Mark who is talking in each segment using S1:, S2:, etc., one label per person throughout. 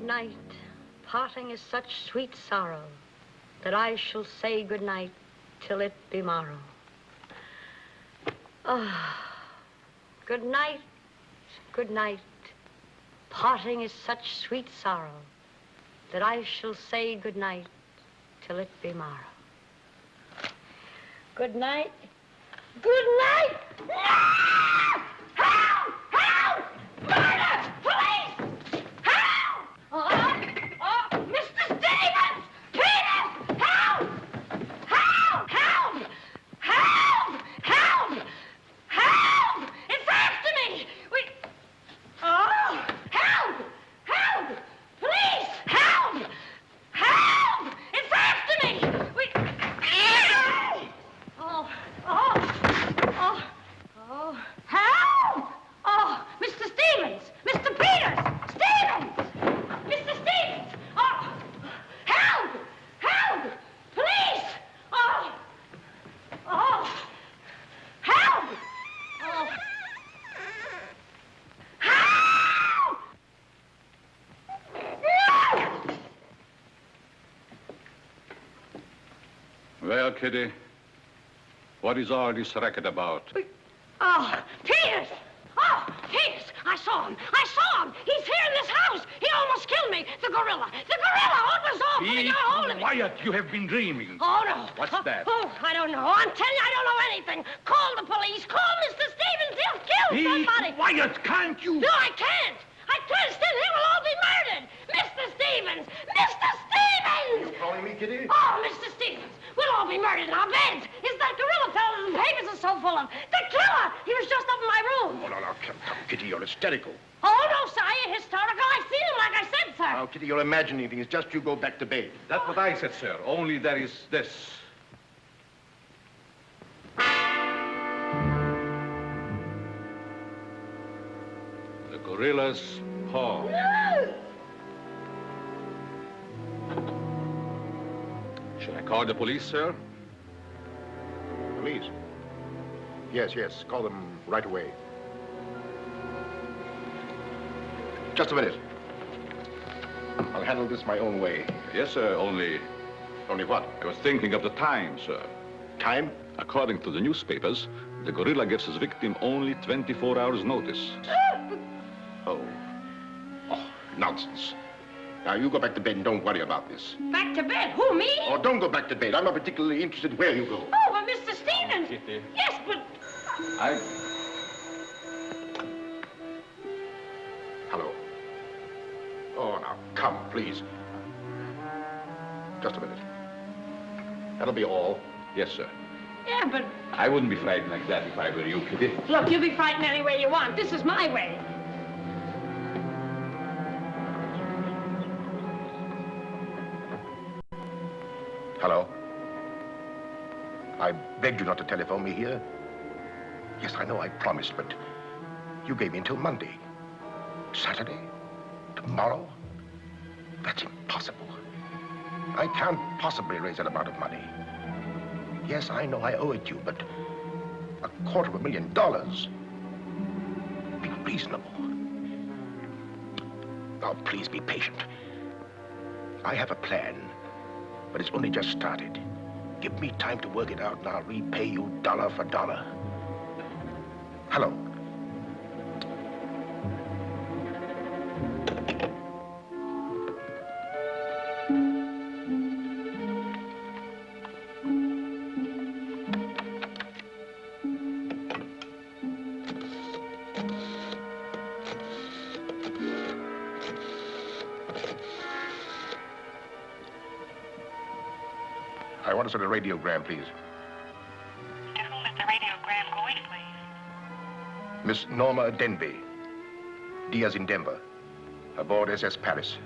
S1: good night. Parting is such sweet sorrow that I shall say good night till it be morrow. Ah, good night, good night. Parting is such sweet sorrow that I shall say good night till it be morrow. Good night. Good night! Ah! Help! Help! Murder! Police! Help! Oh, Mr. Stevens! Peter! Help! Help! Help! Help! Help! Help! It's after me! Oh! Help! Help! Police! Help! Help! It's after me! Help! Oh, Mr. Stevens! Mr. Peters! Stevens! Mr. Stevens! Oh, help! Help! Police! Oh! Oh! Help! Oh! Help! No!
S2: Well, Kitty, what is all this racket about?
S1: Oh, Peters! Oh, Peters! I saw him! I saw him! He's here in this house! He almost killed me! The gorilla! The gorilla! Oh, it was awful! He got hold of me!
S2: Quiet! You have been dreaming.
S1: Oh, no.
S2: What's that?
S1: Oh, I don't know. I'm telling you, I don't know anything. Call the police. Call Mr. Stevens. He'll kill somebody.
S2: Quiet! Can't you?
S1: No, I can't. I can't. Then he will all be murdered. Mr. Stevens! Mr. Stevens!
S3: You calling me, Kitty?
S1: Oh, Mr. Stevens! We'll all be murdered in our beds. It's that gorilla fella that the papers are so full of. The killer! He was just up in my room.
S3: Oh, no, come, Kitty, you're hysterical.
S1: Oh, no, sir, I ain't hysterical. I've seen him, like I said, sir.
S3: Now, Kitty, you're imagining things. Just you go back to bed.
S2: That's what I said, sir. Only there is this. The gorilla's paw.
S1: No!
S2: Shall I call the police, sir?
S3: Police? Yes, yes. Call them right away. Just a minute. I'll handle this my own way.
S2: Yes, sir, only...
S3: Only what?
S2: I was thinking of the time, sir.
S3: Time?
S2: According to the newspapers, the gorilla gives his victim only 24 hours' notice.
S3: Oh. Oh, nonsense. Now, you go back to bed and don't worry about this.
S1: Back to bed? Who, me?
S3: Oh, don't go back to bed. I'm not particularly interested where you go.
S1: Oh, but Mr. Stevens.
S2: Kitty.
S1: Yes, but...
S3: Hello. Oh, now, come, please. Just a minute. That'll be all.
S2: Yes, sir.
S1: Yeah, but...
S2: I wouldn't be frightened like that if I were you, Kitty.
S1: Look, you be frightened any way you want. This is my way.
S3: Hello? I begged you not to telephone me here. Yes, I know I promised, but you gave me until Monday. Saturday? Tomorrow? That's impossible. I can't possibly raise that amount of money. Yes, I know I owe it you, but $250,000. Be reasonable. Now, please be patient. I have a plan, but it's only just started. Give me time to work it out, and I'll repay you dollar for dollar. Hello. I want to send a radiogram, please.
S4: To whom is the radiogram going, please?
S3: Miss Norma Denby, Diaz in Denver, aboard SS Paris.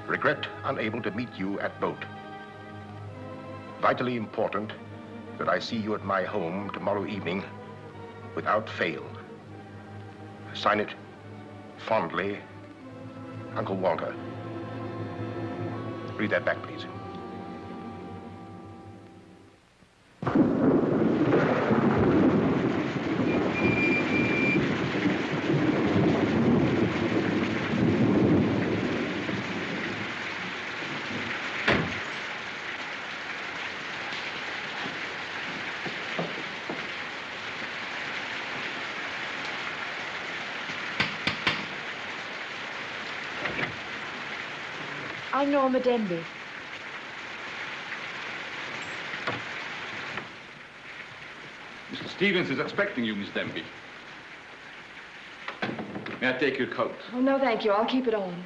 S3: Regret unable to meet you at boat. Vitally important that I see you at my home tomorrow evening without fail. Sign it, fondly, Uncle Walter. Read that back, please.
S5: I'm Norma Denby.
S2: Mr. Stevens is expecting you, Miss Denby. May I take your coat?
S5: Oh, no, thank you. I'll keep it on.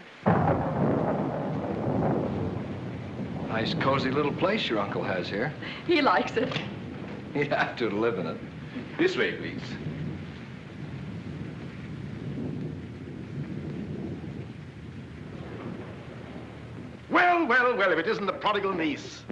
S6: Nice, cozy little place your uncle has here.
S5: He likes it.
S6: You have to live in it.
S2: This way, please.
S3: Well, well, well, if it isn't the prodigal niece.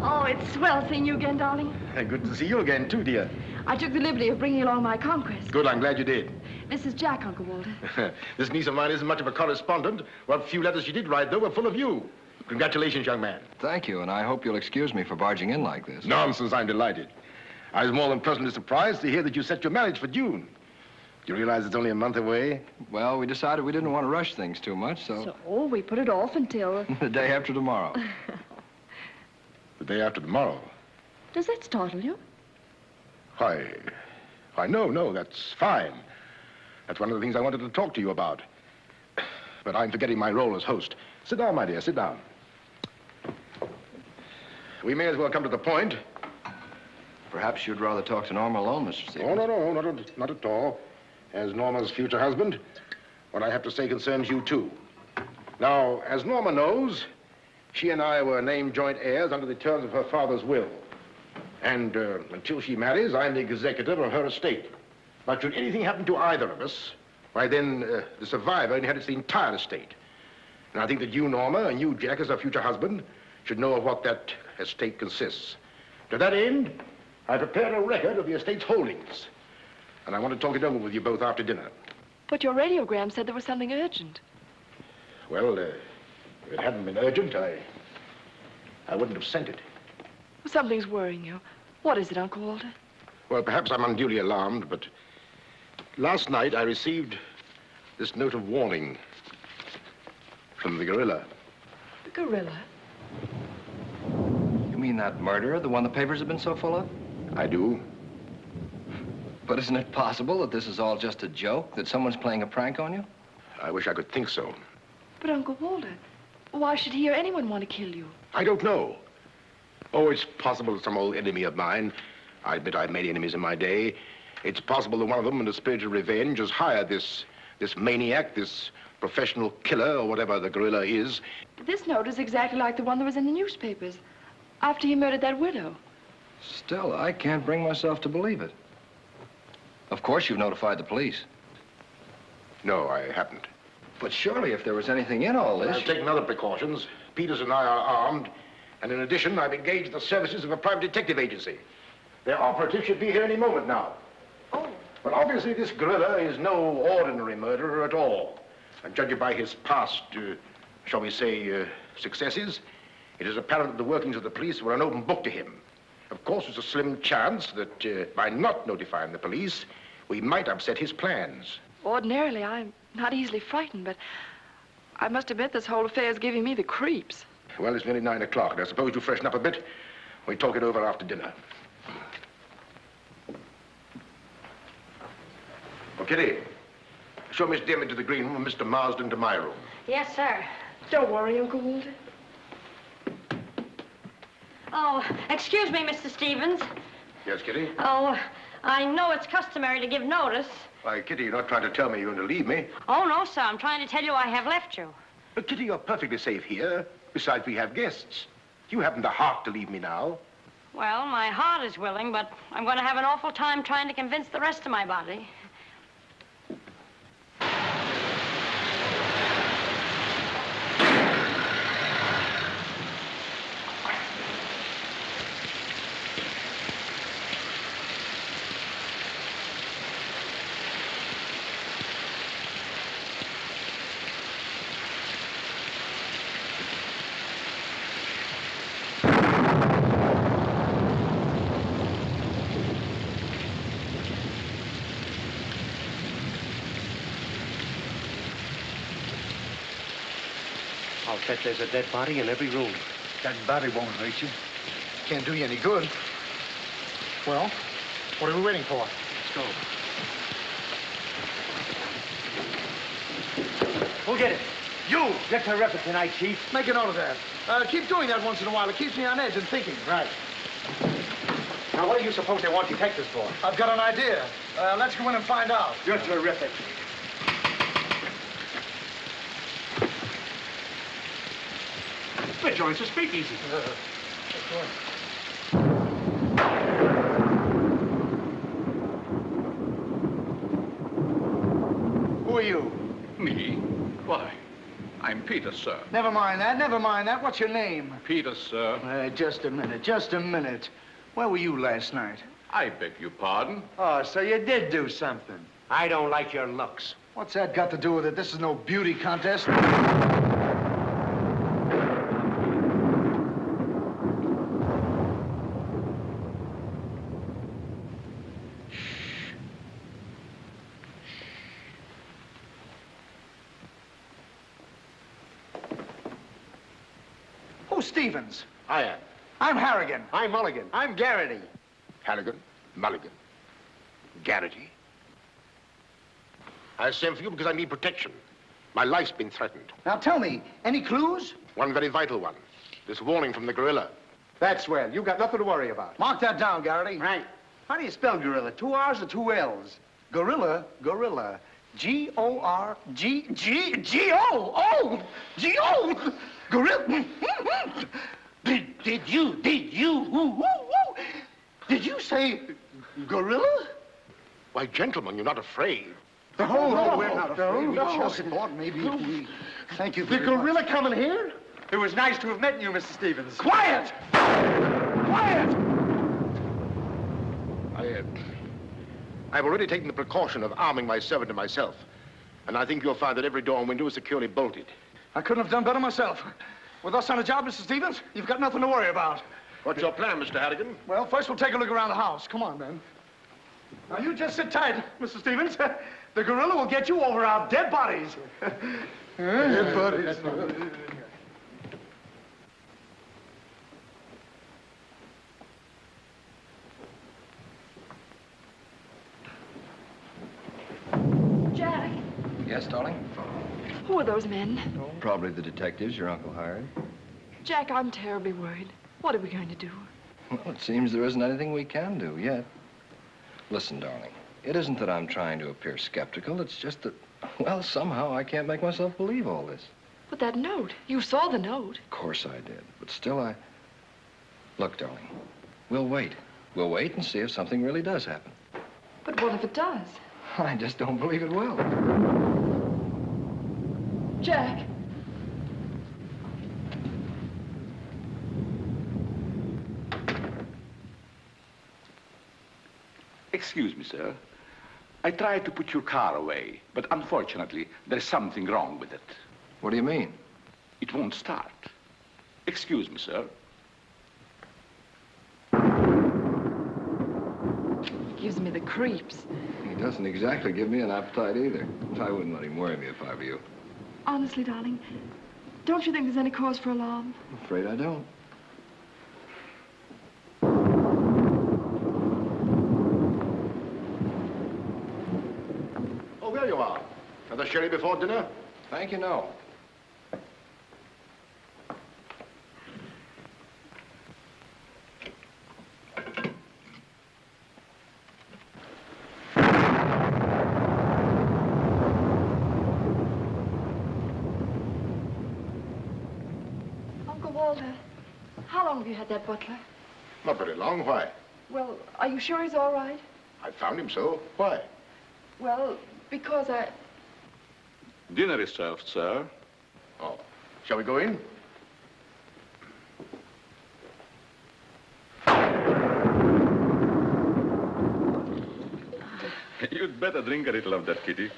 S5: Oh, it's swell seeing you again, darling.
S3: Good to see you again, too, dear.
S5: I took the liberty of bringing along my conquest.
S3: Good, I'm glad you did.
S5: This is Jack, Uncle Walter.
S3: This niece of mine isn't much of a correspondent. What few letters she did write, though, were full of you. Congratulations, young man.
S6: Thank you, and I hope you'll excuse me for barging in like this.
S3: Nonsense, I'm delighted. I was more than pleasantly surprised to hear that you set your marriage for June. Do you realize it's only a month away?
S6: Well, we decided we didn't want to rush things too much,
S5: So we put it off until...
S6: the day after tomorrow.
S3: The day after tomorrow.
S5: Does that startle you?
S3: Why, no, that's fine. That's one of the things I wanted to talk to you about. But I'm forgetting my role as host. Sit down, my dear, sit down. We may as well come to the point.
S6: Perhaps you'd rather talk to Norma alone, Mr. Stevens.
S3: Oh, no, not at all. As Norma's future husband, what I have to say concerns you, too. Now, as Norma knows, she and I were named joint heirs under the terms of her father's will. And until she marries, I'm the executor of her estate. But should anything happen to either of us, why then the survivor inherits the entire estate. And I think that you, Norma, and you, Jack, as her future husband, should know of what that estate consists. To that end, I prepared a record of the estate's holdings. And I want to talk it over with you both after dinner.
S5: But your radiogram said there was something urgent.
S3: Well, if it hadn't been urgent, I wouldn't have sent it.
S5: Something's worrying you. What is it, Uncle Walter?
S3: Well, perhaps I'm unduly alarmed, but last night I received this note of warning from the gorilla.
S5: The gorilla?
S6: You mean that murderer, the one the papers have been so full of?
S3: I do.
S6: But isn't it possible that this is all just a joke, that someone's playing a prank on you?
S3: I wish I could think so.
S5: But, Uncle Walter, why should he or anyone want to kill you?
S3: I don't know. Oh, it's possible that some old enemy of mine, I admit I've made enemies in my day, it's possible that one of them, in a spirit of revenge, has hired this maniac, this professional killer, or whatever the gorilla is.
S5: This note is exactly like the one that was in the newspapers after he murdered that widow.
S6: Still, I can't bring myself to believe it. Of course, you've notified the police.
S3: No, I haven't.
S6: But surely, if there was anything in all this...
S3: I've taken other precautions. Peters and I are armed. And in addition, I've engaged the services of a private detective agency. Their operative should be here any moment now.
S5: Oh.
S3: But obviously, this gorilla is no ordinary murderer at all. And judging by his past, shall we say, successes, it is apparent that the workings of the police were an open book to him. Of course, there's a slim chance that by not notifying the police, we might upset his plans.
S5: Ordinarily, I'm not easily frightened, but I must admit this whole affair is giving me the creeps.
S3: Well, it's nearly 9 o'clock, and I suppose you freshen up a bit. We talk it over after dinner. Oh, Kitty, show Miss Denby to the green room and Mr. Marsden to my room.
S1: Yes, sir.
S5: Don't worry, Uncle Walter.
S1: Oh, excuse me, Mr. Stevens.
S3: Yes, Kitty?
S1: Oh, I know it's customary to give notice.
S3: Why, Kitty, you're not trying to tell me you're going to leave me.
S1: Oh, no, sir. I'm trying to tell you I have left you.
S3: But, Kitty, you're perfectly safe here. Besides, we have guests. You haven't the heart to leave me now.
S1: Well, my heart is willing, but I'm going to have an awful time trying to convince the rest of my body.
S7: I'll bet there's a dead body in every room.
S8: That body won't hurt you. Can't do you any good.
S7: Well, what are we waiting for? Let's go. We'll get it.
S8: You!
S7: You're terrific tonight, Chief.
S8: Make a note of that. Keep doing that once in a while. It keeps me on edge and thinking.
S7: Right. Now, what do you suppose they want detectives for?
S8: I've got an idea. Let's go in and find out.
S7: You're terrific. The joint's a speakeasy.
S8: Who are you?
S2: Me? Why, I'm Peter, sir.
S8: Never mind that. Never mind that. What's your name?
S2: Peter, sir.
S8: Just a minute. Just a minute. Where were you last night?
S2: I beg your pardon.
S7: Oh, so you did do something. I don't like your looks.
S8: What's that got to do with it? This is no beauty contest. Who's Stevens?
S3: I am.
S8: I'm Harrigan.
S7: I'm Mulligan. I'm Garrity.
S3: Harrigan, Mulligan, Garrity. I sent for you because I need protection. My life's been threatened.
S8: Now tell me, any clues?
S3: One very vital one. This warning from the gorilla.
S7: That's well. You got nothing to worry about.
S8: Mark that down, Garrity.
S7: Right. How do you spell gorilla? 2 R's or 2 L's?
S8: Gorilla, gorilla. G-O-R-G-G-O. G-O. Gorilla. Did you say gorilla?
S3: Why, gentlemen, you're not afraid.
S8: No,
S7: we're not afraid.
S8: We just thought maybe if we... Thank you
S7: The
S8: very much.
S7: gorilla coming here? It was nice to have met you, Mr. Stevens.
S8: Quiet! Quiet!
S3: I've already taken the precaution of arming my servant and myself. And I think you'll find that every door and window is securely bolted.
S8: I couldn't have done better myself. With us on a job, Mr. Stevens, you've got nothing to worry about.
S3: What's your plan, Mr. Harrigan?
S8: Well, first we'll take a look around the house. Come on, then. Now, you just sit tight, Mr. Stevens. The gorilla will get you over our dead bodies. Dead bodies.
S5: Jack,
S6: Yes, darling?
S5: who are those men?
S6: Probably the detectives your uncle hired.
S5: Jack, I'm terribly worried. What are we going to do?
S6: Well, it seems there isn't anything we can do yet. Listen, darling, it isn't that I'm trying to appear skeptical. It's just that, well, somehow I can't make myself believe all this.
S5: But that note, you saw the note.
S6: Of course I did, but still Look, darling, we'll wait. We'll wait and see if something really does happen.
S5: But what if it does?
S6: I just don't believe it will.
S5: Jack.
S9: Excuse me, sir. I tried to put your car away, but unfortunately, there's something wrong with it.
S6: What do you mean?
S9: It won't start. Excuse me, sir.
S5: Gives me the creeps.
S6: He doesn't exactly give me an appetite either. I wouldn't let him worry me if I were you.
S5: Honestly, darling, don't you think there's any cause for alarm?
S6: I'm afraid I don't.
S3: Oh, there you are. Another sherry before dinner?
S6: Thank you, no.
S5: Uncle Walter, how long have you had that butler?
S3: Not very long. Why?
S5: Well, are you sure he's all right?
S3: I found him so. Why?
S5: Well, because I...
S2: Dinner is served, sir.
S3: Oh. Shall we go in?
S2: You'd better drink a little of that, Kitty.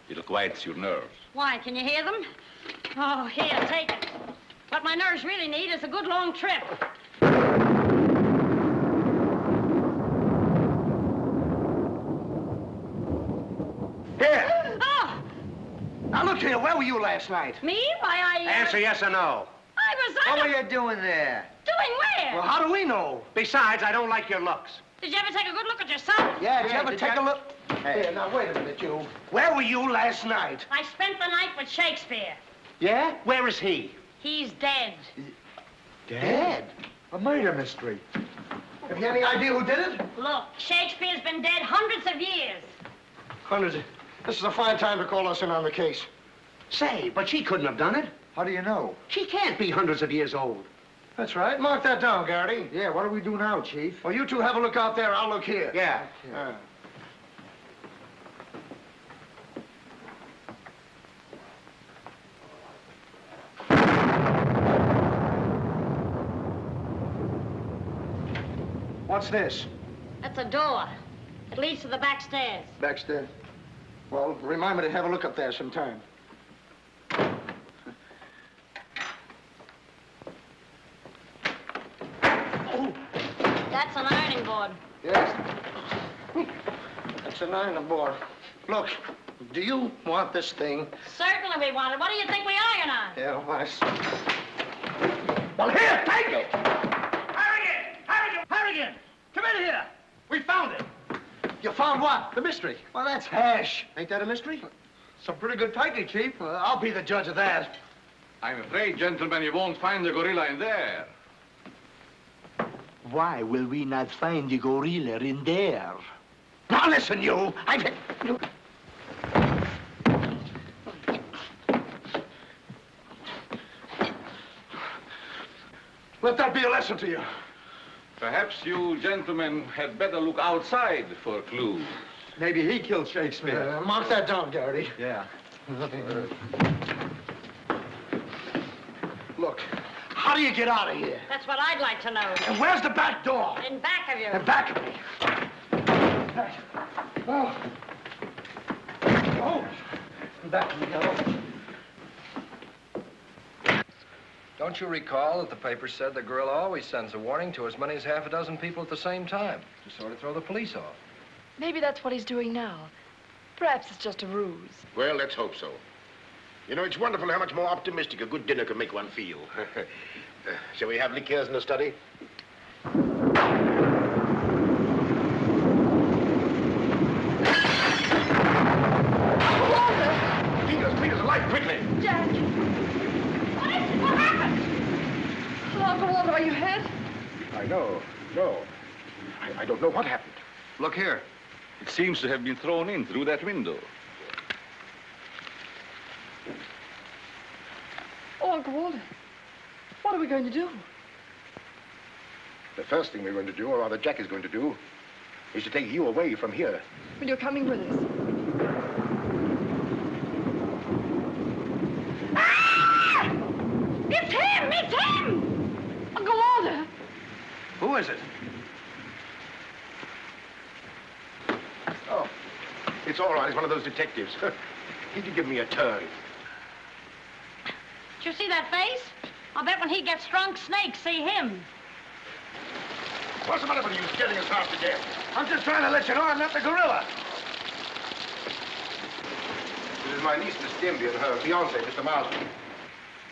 S2: It'll quiet your nerves.
S1: Why, can you hear them? Oh, here, take it. What my nerves really need is a good long trip.
S8: Here.
S1: Oh,
S8: Now, look here. Where were you last night?
S1: me? Why,
S7: Answer yes or no.
S1: I
S7: What
S1: was...
S7: were you doing there?
S1: Doing where?
S8: Well, how do we know?
S7: Besides, I don't like your looks.
S1: Did you ever take a good look at yourself?
S8: Yeah, did you
S7: Hey,
S8: ever
S7: did
S8: take
S7: you-
S8: a look?
S7: Hey.
S8: Here, now, wait a minute, you. Where were you last night?
S1: I spent the night with Shakespeare.
S7: Yeah? Where is he?
S1: He's dead.
S8: Dead? A murder mystery. Have you any idea who did it?
S1: Look, Shakespeare's been dead hundreds of years.
S8: Hundreds. This is a fine time to call us in on the case.
S7: Say, but she couldn't have done it.
S8: How do you know?
S7: She can't be hundreds of years old.
S8: That's right. Mark that down, Garrity.
S10: Yeah, what do we do now, Chief?
S8: Well, you two have a look out there. I'll look here.
S7: Yeah.
S8: What's this?
S1: That's a door. It leads to the back stairs.
S8: Backstairs. Well, remind me to have a look up there sometime.
S1: That's an ironing board.
S8: Yes. That's an ironing board. Look, do you want this thing?
S1: Certainly we want it. What do you think we iron on?
S8: Yeah, well, I see. Well, here, take it!
S10: Harrigan! Come in here! We found it!
S8: You found what?
S10: The mystery.
S8: Well, that's hash.
S7: Ain't that a mystery?
S10: Some pretty good piping, Chief.
S8: I'll be the judge of that.
S2: I'm afraid, gentlemen, you won't find the gorilla in there.
S10: Why will we not find the gorilla in there?
S8: Now, listen, you. Let that be a lesson to you.
S2: Perhaps you gentlemen had better look outside for clues.
S10: Maybe he killed Shakespeare.
S8: Mark that down, Garrity.
S10: Yeah.
S8: Look, how do you get out of here?
S1: That's what I'd like to know.
S8: And where's the back door?
S1: In back of you.
S8: In back of me. Oh. Oh. Back of me, Yellow.
S6: Don't you recall that the paper said the gorilla always sends a warning to as many as half a dozen people at the same time to sort of throw the police off?
S5: Maybe that's what he's doing now. Perhaps it's just a ruse.
S3: Well, let's hope so. You know, it's wonderful how much more optimistic a good dinner can make one feel. Shall we have liqueurs in the study? Peters, light, quickly!
S5: Jack! What is it? What happened? Oh, Uncle Walter, are you hurt?
S3: I know. No. I don't know what happened.
S2: Look here. It seems to have been thrown in through that window.
S5: Oh, Uncle Walter, what are we going to do?
S3: The first thing we're going to do, or rather Jack is going to do, is to take you away from here.
S5: Well, you're coming with us. Ah! It's him! It's him! Uncle Walter!
S8: Who is it?
S3: Oh, it's all right. It's one of those detectives. He could give me a turn.
S1: Did you see that face? I'll bet when he gets drunk, snakes see him.
S3: What's the matter with you scaring us half to death?
S8: I'm just trying to let you know I'm not the gorilla.
S3: This is my niece, Miss Denby, and her fiancé, Mr. Marsden.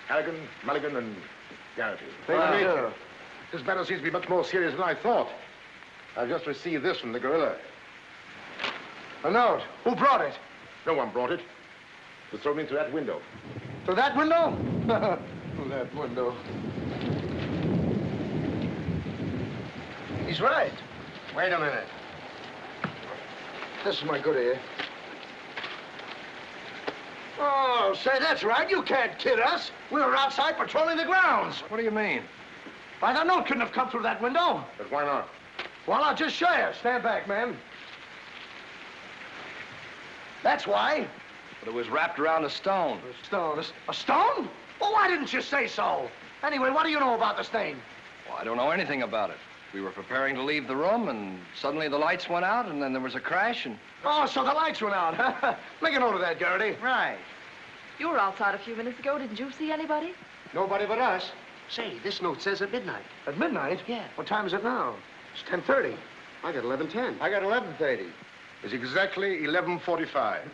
S3: Harrigan, Mulligan, and Garrity.
S8: Pleasure to meet you.
S3: This matter seems to be much more serious than I thought. I've just received this from the gorilla.
S8: A note. Who brought it?
S3: No one brought it. It was thrown in through that window.
S8: Through that window? Through that window. He's right.
S3: Wait a minute.
S8: This is my good ear. Oh, say, that's right. You can't kid us. We were outside patrolling the grounds.
S6: What do you mean?
S8: Why, that note couldn't have come through that window.
S3: But why not?
S8: Well, I'll just show you. Stand back, man. That's why.
S6: But it was wrapped around a stone.
S8: A stone. A stone? Well, why didn't you say so? Anyway, what do you know about this thing?
S6: Well, I don't know anything about it. We were preparing to leave the room, and suddenly the lights went out, and then there was a crash, and...
S8: Oh, so the lights went out. Make a note of that, Garrity.
S10: Right.
S5: You were outside a few minutes ago. Didn't you see anybody?
S8: Nobody but us.
S7: Say, this note says at midnight.
S8: At midnight?
S7: Yeah.
S8: What time is it now? It's 10:30.
S7: I got 11:10.
S10: I got 11:30.
S3: It's exactly 11:45.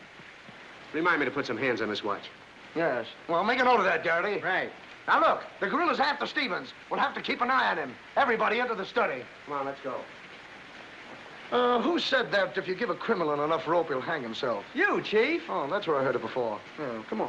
S7: Remind me to put some hands on this watch.
S8: Yes. Well, make a note of that, Garrity.
S10: Right.
S8: Now, look, the gorilla's after Stevens. We'll have to keep an eye on him. Everybody into the study.
S7: Come on, let's go.
S8: Who said that if you give a criminal enough rope, he'll hang himself?
S10: You, Chief.
S8: Oh, that's where I heard it before. Yeah, come on.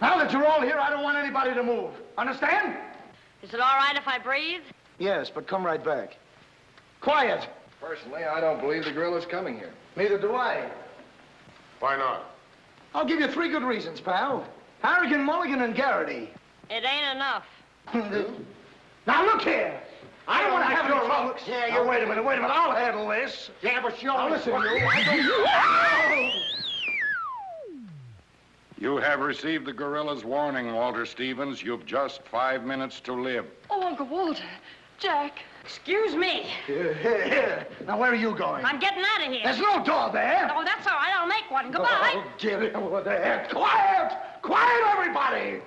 S8: Now that you're all here, I don't want anybody to move. Understand?
S1: Is it all right if I breathe?
S8: Yes, but come right back. Quiet.
S6: Personally, I don't believe the gorilla's coming here.
S8: Neither do I.
S3: Why not?
S8: I'll give you 3 good reasons, pal. Harrigan, Mulligan, and Garrity.
S1: It ain't enough.
S8: Now, look here. I don't want to have your looks. Yeah, wait a minute. I'll handle this.
S3: Yeah, but you
S8: Now, listen, you.
S11: You have received the gorilla's warning, Walter Stevens. You've just 5 minutes to live.
S5: Oh, Uncle Walter. Jack.
S1: Excuse me.
S8: Here. Now, where are you going?
S1: I'm getting out of here.
S8: There's no door there.
S1: Oh, that's all right. I'll make one. Goodbye.
S8: Oh, get it over there. Quiet! Quiet, everybody!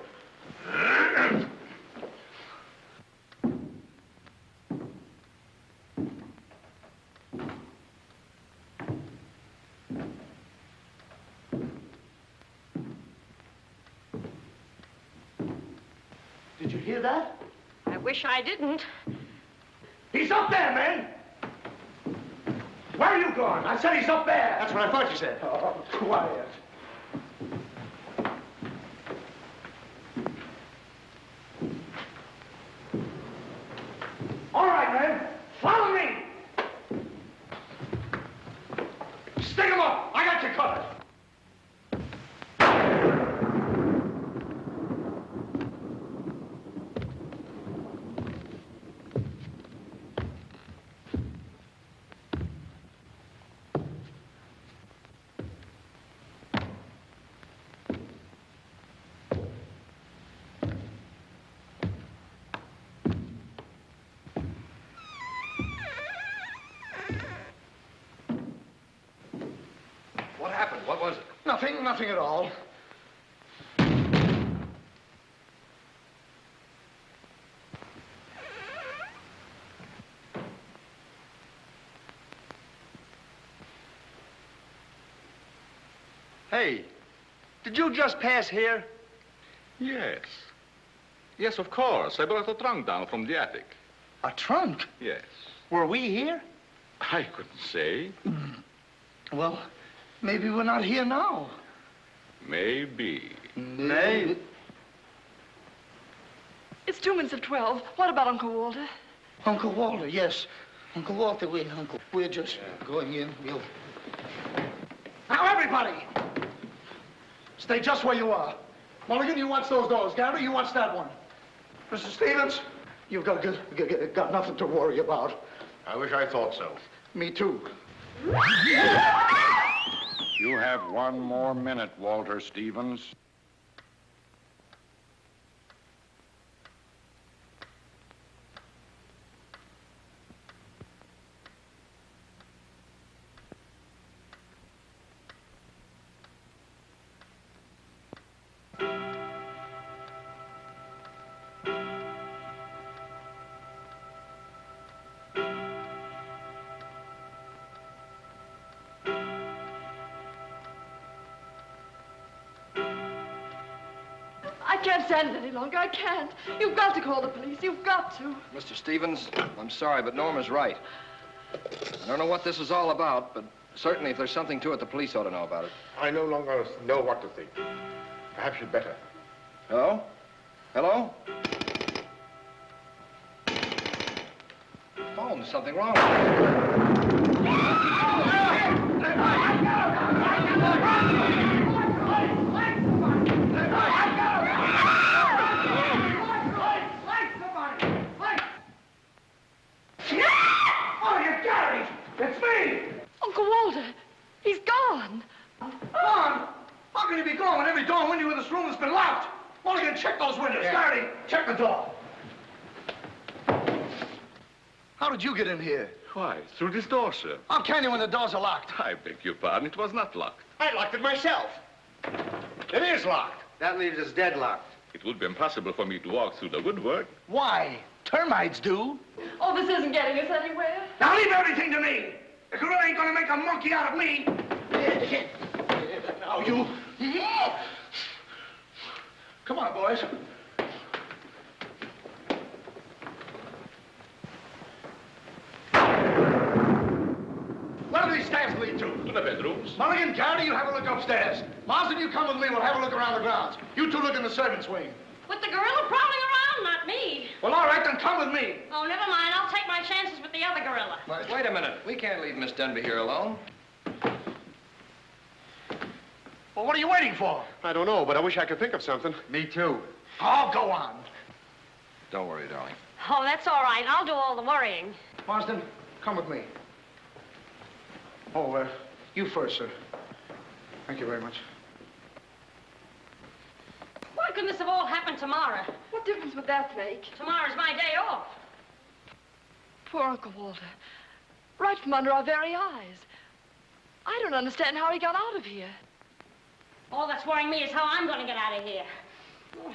S8: Did you hear that?
S1: I wish I didn't.
S8: He's up there, man! Where are you going? I said he's up there.
S10: That's what I thought you said.
S8: Oh, quiet. All right, man. Follow me. Stick him up. I got you covered.
S6: What happened? What was it?
S8: Nothing at all.
S10: Hey, did you just pass here?
S2: Yes. Yes, of course. I brought a trunk down from the attic.
S8: A trunk?
S2: Yes.
S10: Were we here?
S2: I couldn't say.
S8: Well, maybe we're not here now.
S2: Maybe.
S10: Maybe.
S5: It's 2 minutes of 12. What about Uncle Walter?
S8: Uncle Walter, yes. Uncle Walter, we're just going in. Now, everybody! Stay just where you are. Mulligan, you watch those doors. Gary, you watch that one. Mr. Stevens, you've got nothing to worry about.
S3: I wish I thought so.
S8: Me too.
S11: You have 1 more minute, Walter Stevens.
S5: I can't stand it any longer. I can't. You've got to call the police. You've got to.
S6: Mr. Stevens, I'm sorry, but Norma's right. I don't know what this is all about, but certainly if there's something to it, the police ought to know about it.
S3: I no longer know what to think. Perhaps you'd better.
S6: Oh? Hello? Phone, something wrong with it.
S8: It's me!
S5: Uncle Walter, he's gone.
S8: Gone? How can he be gone when every door and window in this room has been locked? Mulligan, check those windows. Garrity, check the door. How did you get in here?
S2: Why, through this door, sir.
S8: How can you when the doors are locked?
S2: I beg your pardon, it was not locked.
S10: I locked it myself.
S8: It is locked.
S10: That leaves us deadlocked.
S2: It would be impossible for me to walk through the woodwork.
S8: Why? Termites do.
S5: Oh, this isn't getting us anywhere.
S8: Now leave everything to me. The gorilla ain't gonna make a monkey out of me. Now you. Come on, boys. Where do these stairs lead to?
S2: To the bedrooms.
S8: Mulligan, Garrity, you have a look upstairs. Marsden, you come with me. We'll have a look around the grounds. You two look in the servants' wing.
S1: With the gorilla prowling around, not me.
S8: Well, all right, then come with me.
S1: Oh, never mind. I'll take my chances with the other gorilla.
S6: Wait a minute. We can't leave Miss Denby here alone.
S8: Well, what are you waiting for?
S10: I don't know, but I wish I could think of something.
S7: Me too.
S8: Oh, go on.
S6: Don't worry, darling.
S1: Oh, that's all right. I'll do all the worrying.
S8: Marsden, come with me. Oh, you first, sir. Thank you very much.
S1: Why couldn't this have all happened tomorrow?
S5: What difference would that make?
S1: Tomorrow's my day off.
S5: Poor Uncle Walter. Right from under our very eyes. I don't understand how he got out of here.
S1: All that's worrying me is how I'm going to get out of here. Oh,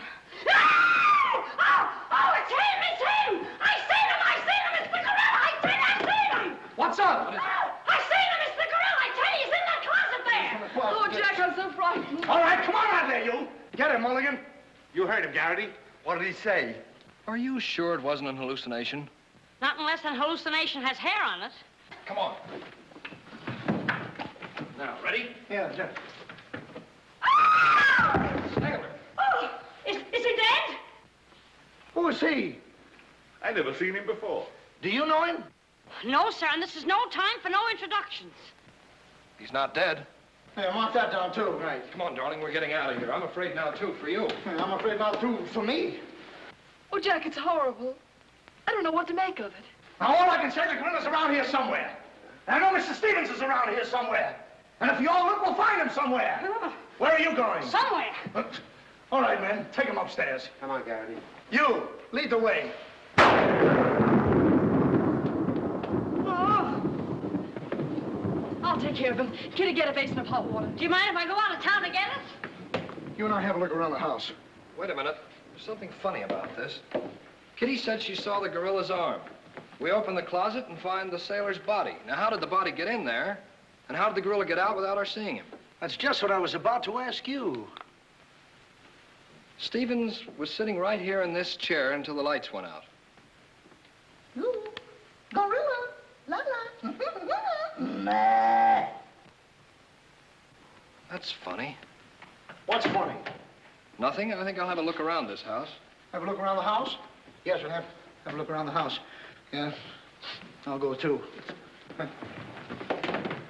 S1: it's him! It's him! I seen him! I seen him! It's the gorilla! I seen him!
S8: What's up?
S1: Oh, I seen him! It's the gorilla! I tell you, he's in that closet there!
S5: Oh, Jack, I'm so frightened.
S8: All right, come on out there, you. Get him, Mulligan.
S10: You heard him, Garrity. What did he say?
S6: Are you sure it wasn't an hallucination?
S1: Not unless an hallucination has hair on it.
S6: Come on. Now, ready?
S8: Yeah.
S1: Oh, is he dead?
S8: Who is he?
S2: I never seen him before.
S8: Do you know him?
S1: No, sir, and this is no time for no introductions.
S6: He's not dead.
S8: Yeah, mark that down, too.
S6: Right. Come on, darling, we're getting out of here. I'm afraid now, too, for you.
S8: Yeah, I'm afraid not, too, for me.
S5: Oh, Jack, it's horrible. I don't know what to make of it.
S8: Now, all I can say, the gorilla's around here somewhere. And I know Mr. Stevens is around here somewhere. And if you all look, we'll find him somewhere. Where are you going?
S1: Somewhere.
S8: All right, men, take him upstairs.
S10: Come on, Garrity.
S8: You, lead the way.
S5: I'll take care of him. Kitty, get a basin of hot water.
S1: Do you mind if I go out of town to get it?
S8: You and I have a look around the house.
S6: Wait a minute. There's something funny about this. Kitty said she saw the gorilla's arm. We open the closet and find the sailor's body. Now, how did the body get in there? And how did the gorilla get out without our seeing him?
S8: That's just what I was about to ask you.
S6: Stevens was sitting right here in this chair until the lights went out.
S8: Ooh, gorilla, la la. Nah.
S6: That's funny.
S8: What's funny?
S6: Nothing. I think I'll have a look around this house.
S8: Have a look around the house? Yes, we'll have a look around the house. Yeah, I'll go too.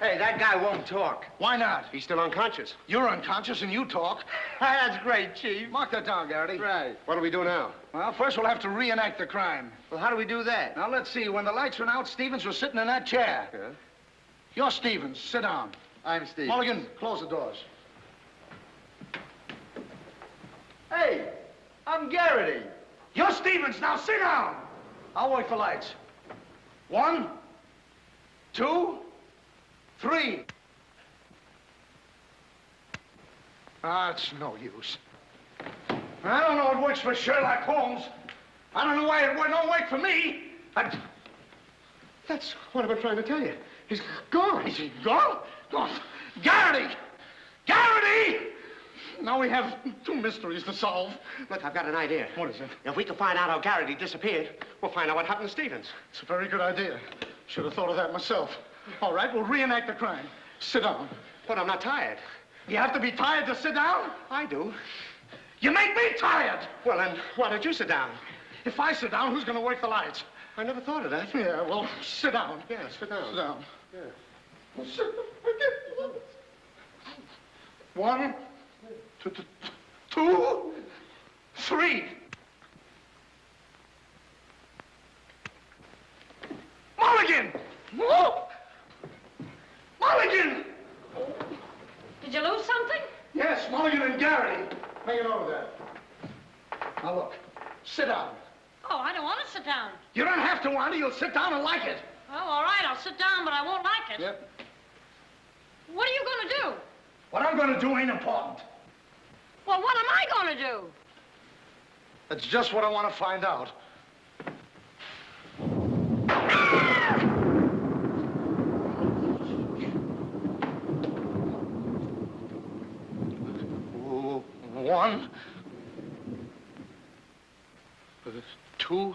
S10: Hey, that guy won't talk.
S8: Why not?
S10: He's still unconscious.
S8: You're unconscious and you talk.
S10: That's great, Chief.
S8: Mark that down, Garrity.
S10: Right. What do we do now?
S8: Well, first we'll have to reenact the crime.
S10: Well, how do we do that?
S8: Now, let's see. When the lights went out, Stevens was sitting in that chair.
S10: Yeah.
S8: You're Stevens. Sit down.
S10: I'm Steve.
S8: Mulligan, close the doors.
S10: Hey, I'm Garrity.
S8: You're Stevens. Now, sit down. I'll wait for lights. 1, 2, 3. Ah, it's no use. I don't know it works for Sherlock Holmes. I don't know why it don't work for me.
S10: That's what I've been trying to tell you. He's gone.
S8: Is he gone? Gone. Garrity! Garrity! Now we have 2 mysteries to solve.
S10: Look, I've got an idea.
S8: What is it?
S10: If we can find out how Garrity disappeared, we'll find out what happened to Stevens.
S8: It's a very good idea. Should have thought of that myself. All right, we'll reenact the crime. Sit down.
S10: But I'm not tired.
S8: You have to be tired to sit down?
S10: I do.
S8: You make me tired.
S10: Well, then, why don't you sit down?
S8: If I sit down, who's going to work the lights?
S10: I never thought of that.
S8: Yeah, well, sit down.
S10: Yeah, sit down.
S8: Sit down.
S10: Yeah.
S8: One, two, three. Mulligan! Oh! Mulligan!
S1: Did you lose something?
S8: Yes, Mulligan and Gary. Make it over there. Now look, sit down.
S1: Oh, I don't want to sit down.
S8: You don't have to want it. You'll sit down and like it.
S1: Oh, all right, I'll sit down, but I won't like it.
S8: Yep.
S1: What are you going to do?
S8: What I'm going to do ain't important.
S1: Well, what am I going to do?
S8: That's just what I want to find out. One, two,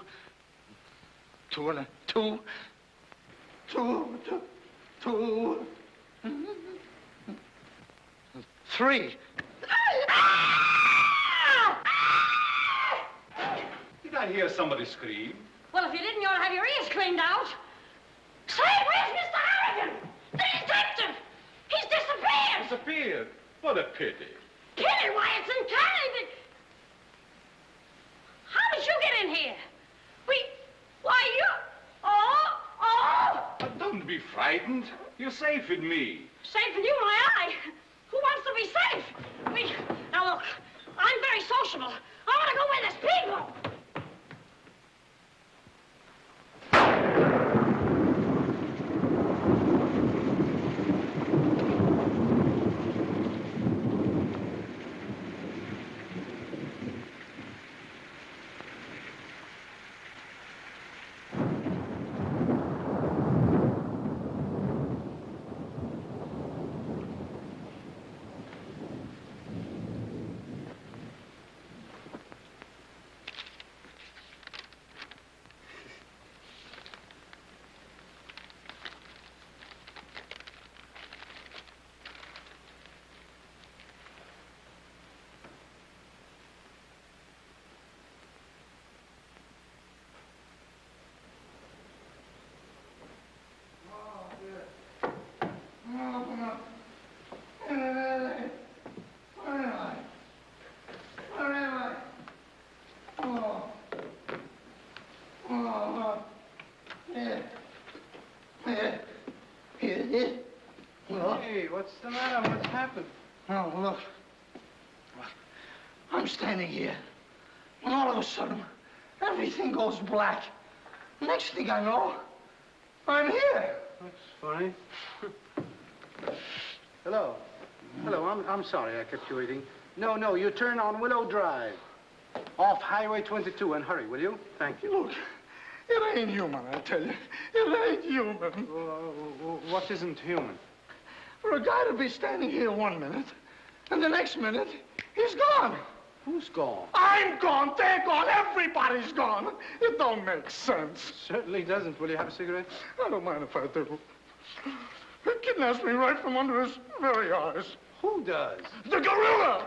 S8: three.
S9: Did I hear somebody scream?
S1: Well, if you didn't, you ought to have your ears cleaned out. Say, where's Mr. Harrigan? The detective! He's disappeared!
S9: Disappeared? What a pity.
S1: Pity? Why, it's uncanny. How did you get in here? Why, you... Oh!
S9: But don't be frightened. You're safe with me.
S1: Safe in you, my eye. Who wants to be safe? Now, look, I'm very sociable. I want to go where there's people.
S10: Hey, what's the matter? What's happened?
S8: Oh, look. I'm standing here, and all of a sudden, everything goes black. Next thing I know, I'm here.
S10: That's funny. Hello. Hello, I'm sorry I kept you waiting. No, you turn on Willow Drive. Off Highway 22, and hurry, will you? Thank you.
S8: Look, it ain't human, I tell you. It ain't human.
S10: What isn't human?
S8: For a guy to be standing here 1 minute, and the next minute, he's gone.
S10: Who's gone?
S8: I'm gone, they're gone, everybody's gone. It don't make sense.
S10: Certainly doesn't. Will you have a cigarette?
S8: I don't mind if I do. He kidnaps me right from under his very eyes.
S10: Who does?
S8: The gorilla!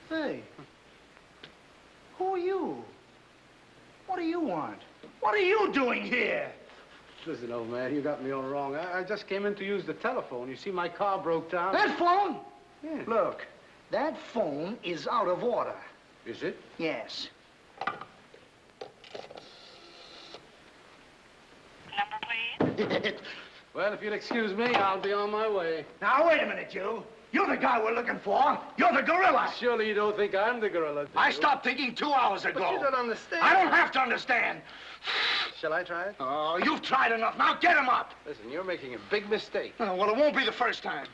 S8: Hey, who are you? What do you want? What are you doing here?
S10: Listen, old man, you got me all wrong. I just came in to use the telephone. You see, my car broke down.
S8: That phone?
S10: Yeah.
S8: Look, that phone is out of order.
S10: Is it?
S8: Yes.
S4: Number, please.
S10: Well, if you'll excuse me, I'll be on my way.
S8: Now, wait a minute, you. You're the guy we're looking for. You're the gorilla.
S10: Surely you don't think I'm the gorilla, do you?
S8: I stopped thinking 2 hours ago.
S10: But you don't understand.
S8: I don't have to understand.
S10: Shall I try it?
S8: Oh, you've tried enough. Now get him up.
S10: Listen, you're making a big mistake.
S8: Oh, well, it won't be the first time.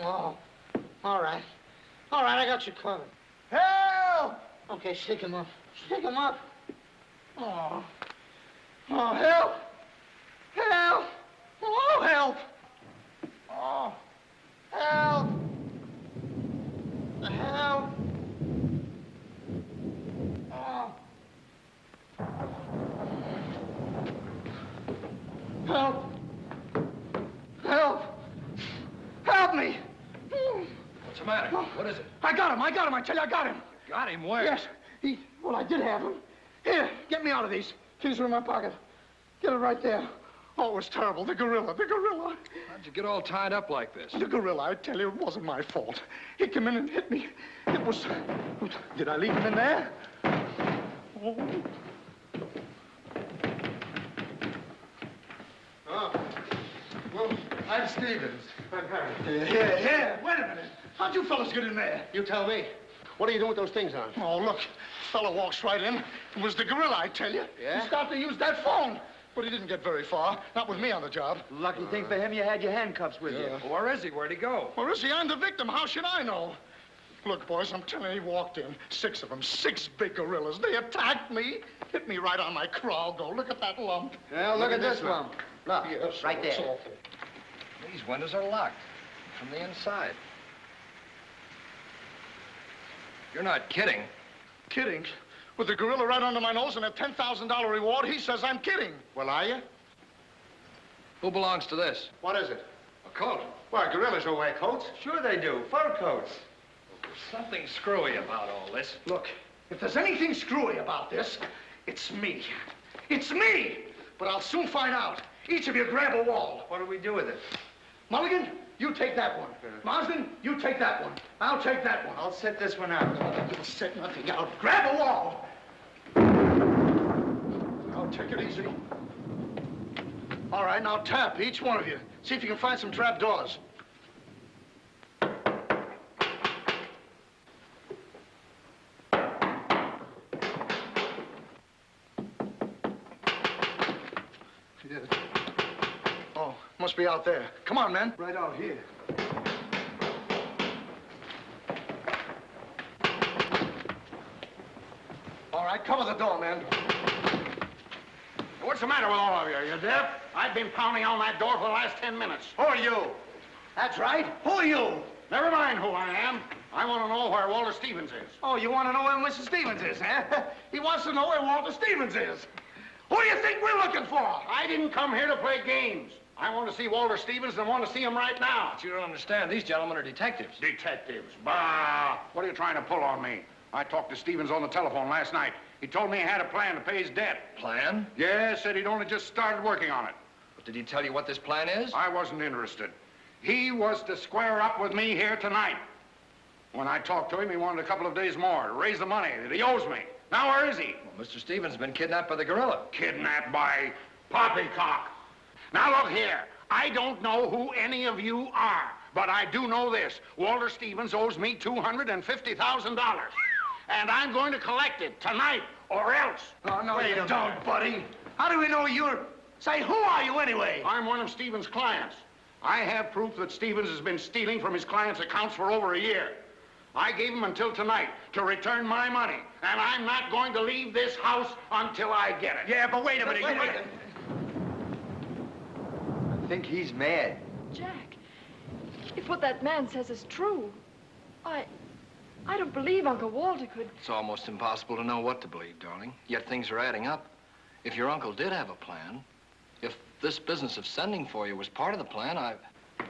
S8: Oh, all right. All right, I got you covered. Help! Okay, shake him up. Shake him up. Oh. Oh, help! Help! Oh, help! Oh. Help! Help! Help me!
S6: What's the matter? What is it?
S8: I got him, I tell you, I got him.
S6: Got him where?
S8: Yes, well, I did have him. Here, get me out of these. Keys are in my pocket. Get it right there. Oh, it was terrible. The gorilla.
S6: How'd you get all tied up like this?
S8: The gorilla, I tell you, it wasn't my fault. He came in and hit me. It was... Did I leave him in there? Oh.
S10: Well, I'm Stevens. I'm Harry.
S8: Here, wait a minute. How'd you fellas get in there?
S10: You tell me. What are you doing with those things on?
S8: Oh, look. Fella walks right in. It was the gorilla, I tell you.
S10: Yeah?
S8: He started to use that phone. But he didn't get very far. Not with me on the job.
S12: Lucky thing for him, you had your handcuffs with you.
S6: Well, where is he? Where'd he go?
S8: Where is he? I'm the victim. How should I know? Look, boys, I'm telling you, he walked in. 6 of them. 6 big gorillas. They attacked me. Hit me right on my crown, though. Look at that lump.
S12: Well, look at this lump. Look,
S8: yes,
S12: right there.
S8: it's awful.
S6: These windows are locked from the inside. You're not kidding.
S8: Kidding? With the gorilla right under my nose and a $10,000 reward, he says I'm kidding.
S10: Well, are you?
S6: Who belongs to this?
S10: What is it?
S6: A coat.
S10: Why, gorillas don't wear coats.
S12: Sure they do. Fur coats.
S6: Something screwy about all this.
S8: Look, if there's anything screwy about this, it's me. It's me! But I'll soon find out. Each of you grab a wall.
S12: What do we do with it?
S8: Mulligan, you take that one. Marsden, you take that one. I'll take that one.
S12: I'll set this one out.
S8: You'll set nothing out. Grab a wall. I'll take it easy. All right, now tap, each one of you. See if you can find some trap doors. Oh, must be out there. Come on, men.
S10: Right out here.
S8: All right, cover the door, man.
S9: What's the matter with all of you? You deaf? I've been pounding on that door for the last 10 minutes.
S8: Who are you? That's right. Who are you?
S9: Never mind who I am. I want to know where Walter Stevens is.
S8: Oh, you want to know where Mr. Stevens is, huh? He wants to know where Walter Stevens is. Who do you think we're looking for?
S9: I didn't come here to play games. I want to see Walter Stevens and want to see him right now.
S6: But you don't understand. These gentlemen are detectives.
S9: Detectives? Bah! What are you trying to pull on me? I talked to Stevens on the telephone last night. He told me he had a plan to pay his debt.
S6: Plan?
S9: Yes, said he'd only just started working on it.
S6: But did he tell you what this plan is?
S9: I wasn't interested. He was to square up with me here tonight. When I talked to him, he wanted a couple of days more to raise the money that he owes me. Now, where is he?
S6: Well, Mr. Stevens has been kidnapped by the gorilla.
S9: Kidnapped by poppycock. Now, look here. I don't know who any of you are, but I do know this. Walter Stevens owes me $250,000. And I'm going to collect it tonight, or else.
S8: Oh, no, you don't, buddy. How do we know you're... Say, who are you anyway?
S9: I'm one of Stevens' clients. I have proof that Stevens has been stealing from his clients' accounts for over a year. I gave him until tonight to return my money, and I'm not going to leave this house until I get it.
S8: Yeah, but wait a minute.
S12: I think he's mad.
S5: Jack, if what that man says is true, I don't believe Uncle Walter could...
S6: It's almost impossible to know what to believe, darling. Yet things are adding up. If your uncle did have a plan, if this business of sending for you was part of the plan,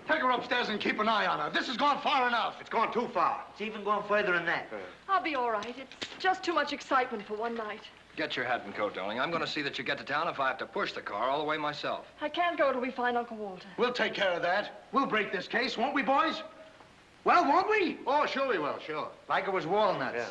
S8: Take her upstairs and keep an eye on her. This has gone far enough.
S10: It's gone too far.
S12: It's even going further than that.
S5: I'll be all right. It's just too much excitement for one night.
S6: Get your hat and coat, darling. I'm going to see that you get to town if I have to push the car all the way myself.
S5: I can't go till we find Uncle Walter.
S8: We'll take care of that. We'll break this case, won't we, boys? Well, won't we?
S10: Oh, sure we will, sure.
S12: Like it was walnuts.
S10: Yeah.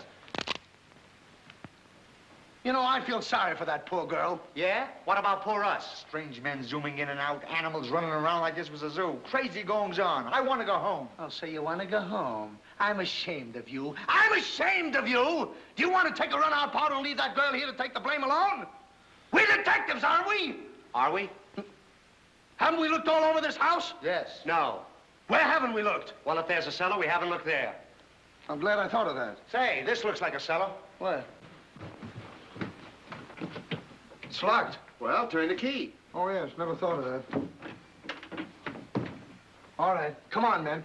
S8: You know, I feel sorry for that poor girl.
S12: Yeah? What about poor us? Strange men zooming in and out, animals running around like this was a zoo. Crazy goings on. I want to go home.
S8: Oh, so you want to go home? I'm ashamed of you. I'm ashamed of you! Do you want to take a run-out powder and leave that girl here to take the blame alone? We're detectives, aren't we?
S12: Are we?
S8: Haven't we looked all over this house?
S12: Yes.
S10: No.
S8: Where haven't we looked?
S10: Well, if there's a cellar, we haven't looked there.
S8: I'm glad I thought of that.
S10: Say, this looks like a cellar.
S8: Where? It's locked.
S10: Well, turn the key.
S8: Oh, yes. Never thought of that. All right. Come on, men.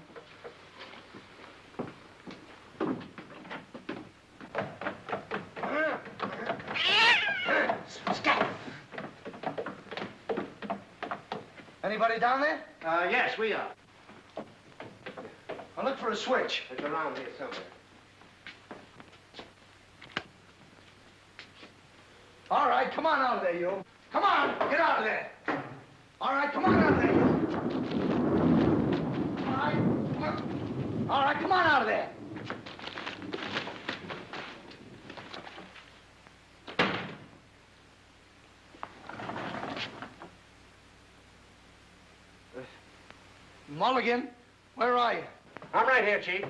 S8: Anybody down there?
S10: Yes, we are.
S8: I'll look for a switch.
S10: It's around here somewhere.
S8: All right, come on out of there, you. Come on, get out of there. All right, come on out of there, you. All right, come on. All right, come on out of there. Mulligan, where are you?
S10: I'm right here, Chief.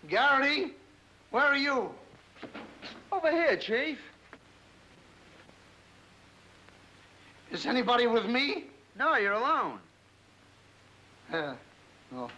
S8: Garrity, where are you?
S12: Over here, Chief.
S8: Is anybody with me?
S12: No, you're alone.
S8: Oh, well.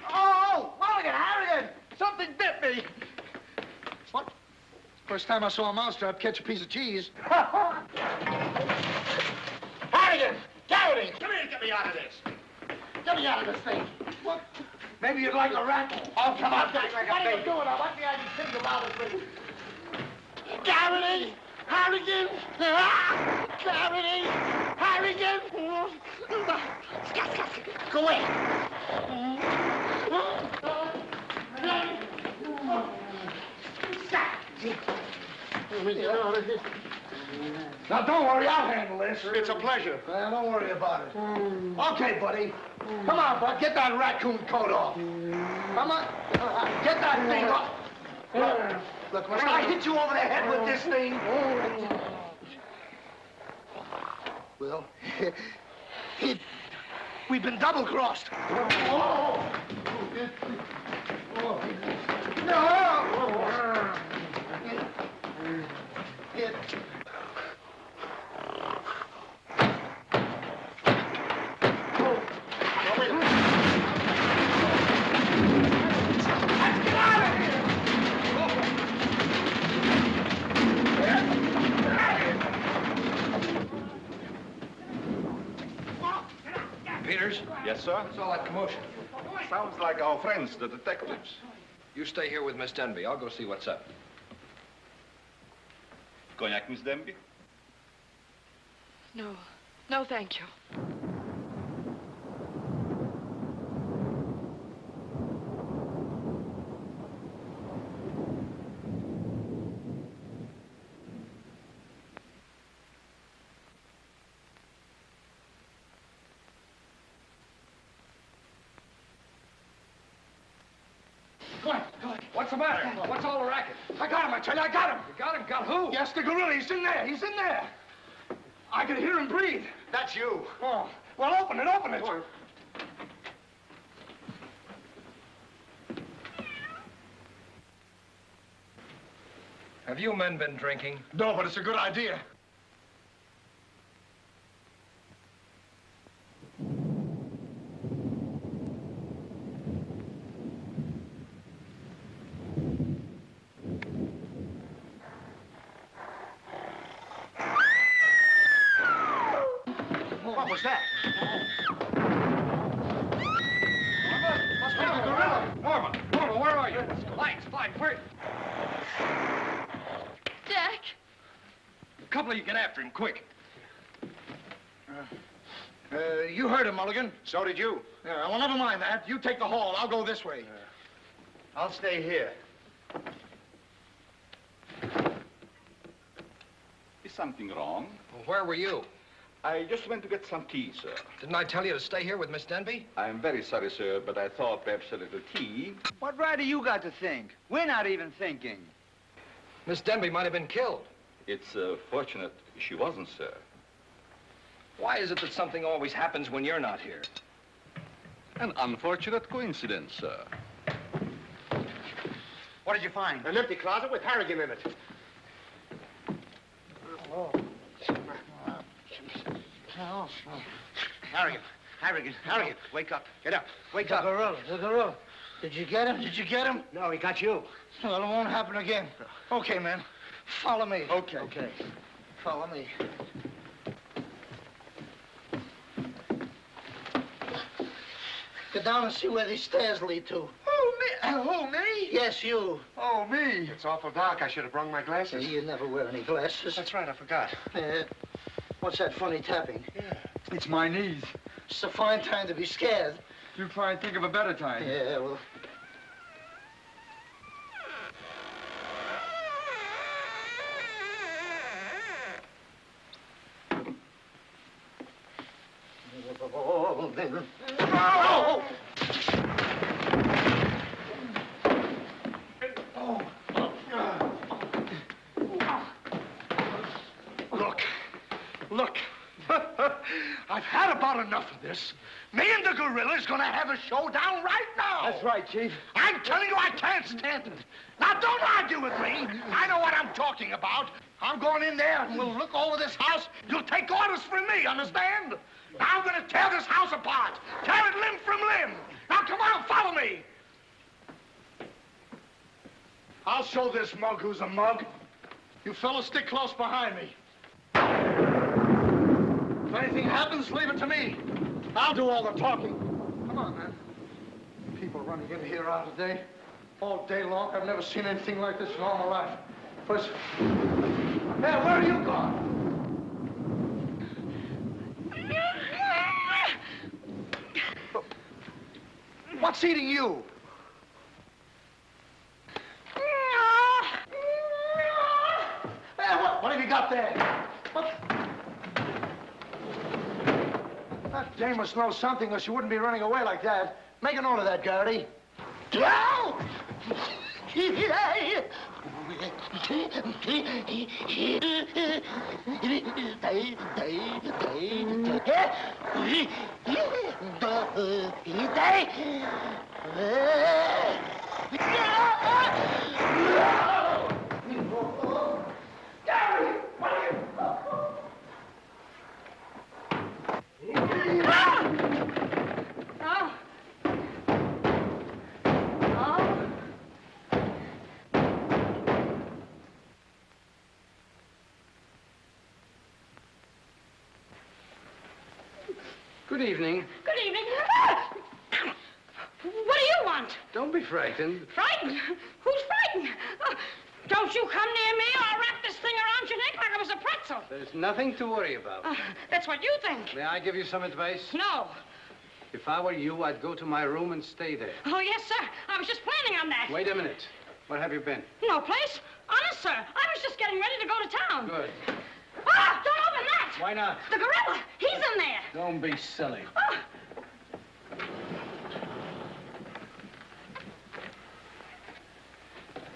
S8: Oh, Mulligan, Harrigan! Something bit me! What? First time I saw a mousetrap catch a piece of cheese. Harrigan! Garrity! Come here and get me out of this! Get me out of this thing! What? Maybe you'd like a rat? Oh, come on, guys. What are you doing? I want the idea to think about it. Garrity! Harrigan! Garrity! Harrigan! Go away! Now, don't worry, I'll handle this.
S9: It's a pleasure.
S8: Well, don't worry about it. Okay, buddy. Come on, bud, get that raccoon coat off. Come on. Get that thing off. Look, must I hit you over the head with this thing? Well, we've been double-crossed.
S6: Peters?
S2: Yes, sir?
S6: What's all that commotion?
S2: Sounds like our friends, the detectives.
S6: You stay here with Miss Denby. I'll go see what's up.
S2: Cognac, Miss Denby?
S5: No. No, thank you.
S6: What's the matter? What's all the racket?
S8: I got him, I tell you, I got him.
S6: You got him? Got who?
S8: Yes, the gorilla. He's in there. He's in there. I can hear him breathe.
S9: That's you.
S8: Oh, well, open it, open it.
S6: Have you men been drinking?
S8: No, but it's a good idea.
S10: What was that?
S8: Must be the gorilla.
S6: Norma, where are you? Lights, where?
S5: Jack!
S6: A couple of you get after him, quick.
S8: You heard him, Mulligan.
S9: So did you.
S8: Yeah, well, never mind that. You take the hall. I'll go this way.
S12: I'll stay here.
S2: Is something wrong?
S6: Well, where were you?
S2: I just went to get some tea, sir.
S6: Didn't I tell you to stay here with Miss Denby?
S2: I'm very sorry, sir, but I thought perhaps a little tea.
S12: What right do you got to think? We're not even thinking.
S6: Miss Denby might have been killed.
S2: It's fortunate she wasn't, sir.
S6: Why is it that something always happens when you're not here?
S2: An unfortunate coincidence, sir.
S10: What did you find?
S9: An empty closet with Harrigan in it.
S10: Harrigan.
S6: Wake up.
S8: Get up.
S6: Wake
S8: The
S6: up.
S8: gorilla, the gorilla. Did you get him? Did you get him?
S12: No, he got you.
S8: Well, it won't happen again. Okay, man. Follow me.
S6: Okay.
S8: Okay. Follow me. Get down and see where these stairs lead to.
S9: Who, me?
S8: Yes, you.
S9: Oh, me. It's awful dark. I should have brought my glasses.
S8: You never wear any glasses.
S9: That's right, I forgot.
S8: What's that funny tapping?
S13: It's my knees.
S8: It's a fine time to be scared.
S13: You try and think of a better time.
S8: Yeah, well... Oh!
S9: Look. I've had about enough of this. Me and the gorilla's gonna have a showdown right now.
S13: That's right, Chief.
S9: I'm telling you, I can't stand it. Now, don't argue with me. I know what I'm talking about. I'm going in there and we'll look over this house. You'll take orders from me, understand? Now, I'm gonna tear this house apart. Tear it limb from limb. Now, come on, follow me. I'll show this mug who's a mug. You fellas stick close behind me. If anything happens, leave it to me. I'll do all the talking. Come on, man. People running in here out of day, all day long. I've never seen anything like this in all my life. First, hey, where are you going? What's eating you? Hey, what have you got there? What? That dame must know something or she wouldn't be running away like that. Make a note of that, Garrity.
S6: Good evening.
S14: Good evening. What do you want?
S6: Don't be frightened.
S14: Frightened? Who's frightened? Don't you come near me or I'll wrap this thing around your neck like it was a pretzel.
S6: There's nothing to worry about.
S14: That's what you think.
S6: May I give you some advice?
S14: No.
S6: If I were you, I'd go to my room and stay there.
S14: Oh, yes, sir. I was just planning on that.
S6: Wait a minute. Where have you been?
S14: No place. Honest, sir. I was just getting ready to go to town.
S6: Good.
S14: Ah, don't open that.
S6: Why not?
S14: The gorilla. He's in there.
S6: Don't be silly.
S14: Oh.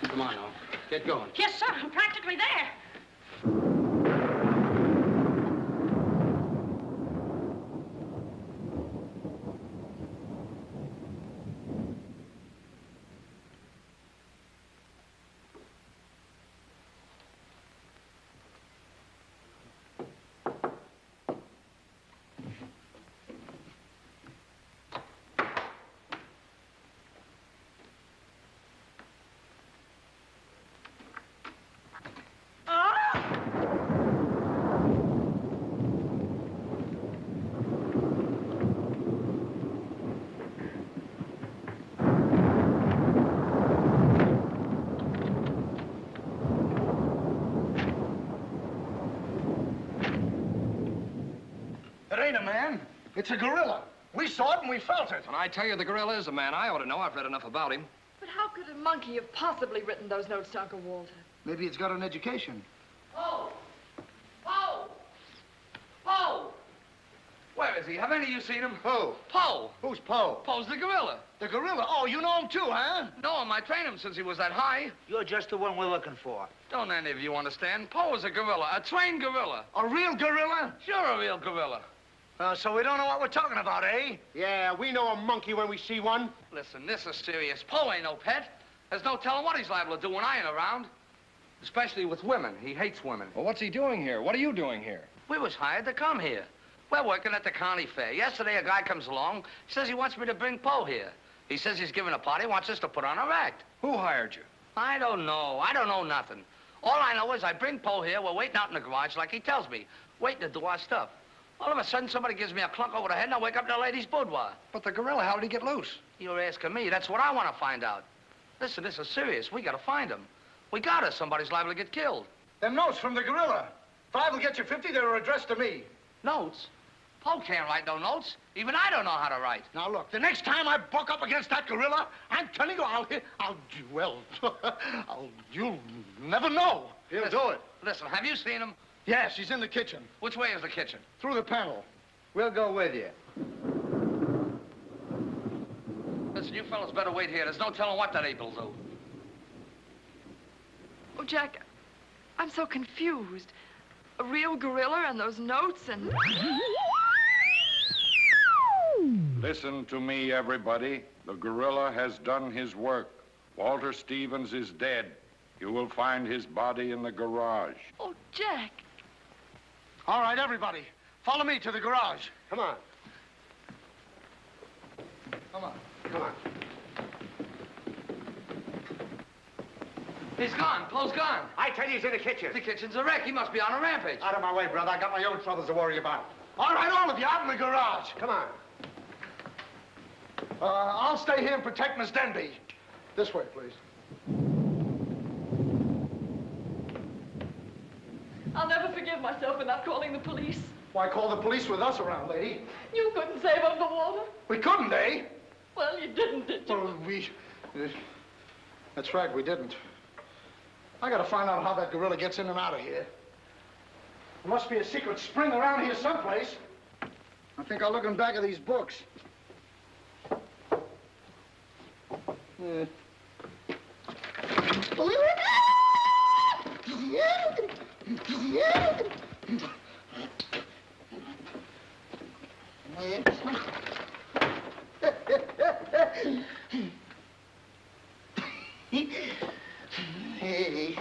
S6: Come on, now. Get going.
S14: Yes, sir. I'm practically there.
S9: It's a gorilla. We saw it and we felt it.
S6: When I tell you the gorilla is a man, I ought to know. I've read enough about him.
S5: But how could a monkey have possibly written those notes to Uncle Walter?
S8: Maybe it's got an education.
S6: Poe! Poe! Poe! Where is he? Have any of you seen him?
S8: Who?
S6: Poe.
S8: Who's Poe?
S6: Poe's the gorilla.
S8: The gorilla? Oh, you know him too, huh?
S6: No, I trained him since he was that high.
S12: You're just the one we're looking for.
S6: Don't any of you understand? Poe is a gorilla, a trained gorilla.
S8: A real gorilla?
S6: Sure, a real gorilla.
S8: So we don't know what we're talking about, eh?
S9: Yeah, we know a monkey when we see one.
S6: Listen, this is serious. Poe ain't no pet. There's no telling what he's liable to do when I ain't around. Especially with women. He hates women.
S15: Well, what's he doing here? What are you doing here?
S6: We was hired to come here.
S15: We're working at the county fair. Yesterday, a guy comes along, says he wants me to bring Poe here. He says he's giving a party, wants us to put on our act.
S6: Who hired you?
S15: I don't know. I don't know nothing. All I know is I bring Poe here, we're waiting out in the garage like he tells me, waiting to do our stuff. All of a sudden, somebody gives me a clunk over the head, and I wake up in a lady's boudoir.
S6: But the gorilla, how did he get loose?
S15: You're asking me. That's what I want to find out. Listen, this is serious. We got to find him. We got to. Somebody's liable to get killed.
S8: Them notes from the gorilla. If I will get you 50, they were addressed to me.
S15: Notes? Poe can't write no notes. Even I don't know how to write.
S8: Now, look, the next time I buck up against that gorilla, I'm telling you, you'll never know. He'll do it.
S15: Listen, have you seen him?
S8: Yes, he's in the kitchen.
S15: Which way is the kitchen?
S8: Through the panel.
S12: We'll go with you.
S15: Listen, you fellas better wait here. There's no telling what that ape will do.
S5: Oh, Jack, I'm so confused. A real gorilla and those notes and...
S11: Listen to me, everybody. The gorilla has done his work. Walter Stevens is dead. You will find his body in the garage.
S5: Oh, Jack.
S8: All right, everybody. Follow me to the garage. Come on. Come on. Come on.
S15: He's gone. Poe's gone.
S12: I tell you, he's in the kitchen.
S15: The kitchen's a wreck. He must be on a rampage.
S12: Out of my way, brother. I got my own troubles to worry about.
S8: All right, all of you, out in the garage. Come on. I'll stay here and protect Miss Denby. This way, please.
S5: I'll never forgive myself for not calling the police.
S8: Why call the police with us around, lady?
S5: You couldn't save up the water.
S8: We couldn't, eh?
S5: Well, you didn't, did you?
S8: Well, that's right, we didn't. I gotta find out how that gorilla gets in and out of here. There must be a secret spring around here someplace. I think I'll look in back of these books.
S12: Hey.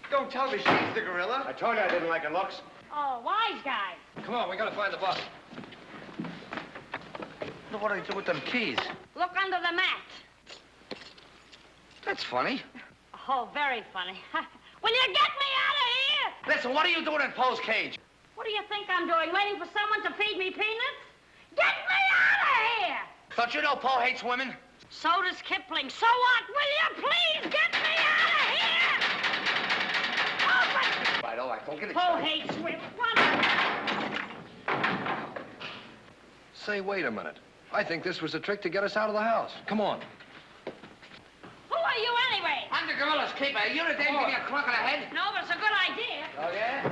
S15: Don't tell me she's the gorilla.
S12: I told you I didn't like her looks.
S14: Oh, wise guy.
S6: Come on, we gotta find the bus.
S15: Look what do they do with them keys?
S14: Look under the mat.
S15: That's funny.
S14: Oh, very funny. Will you get me out of here?
S15: Listen, what are you doing in Poe's cage?
S14: What do you think I'm doing, waiting for someone to feed me peanuts? Get me out of here!
S15: Don't you know Poe hates women?
S14: So does Kipling. So what? Will you please get me out of here? Open!
S15: All right, don't get
S14: Poe
S15: excited.
S14: hates women.
S6: Say, wait a minute. I think this was a trick to get us out of the house. Come on.
S14: Who are you anyway?
S15: I'm the gorilla's keeper. You the dame give me a clunk on the head?
S14: No, but it's a good idea.
S15: Oh, yeah?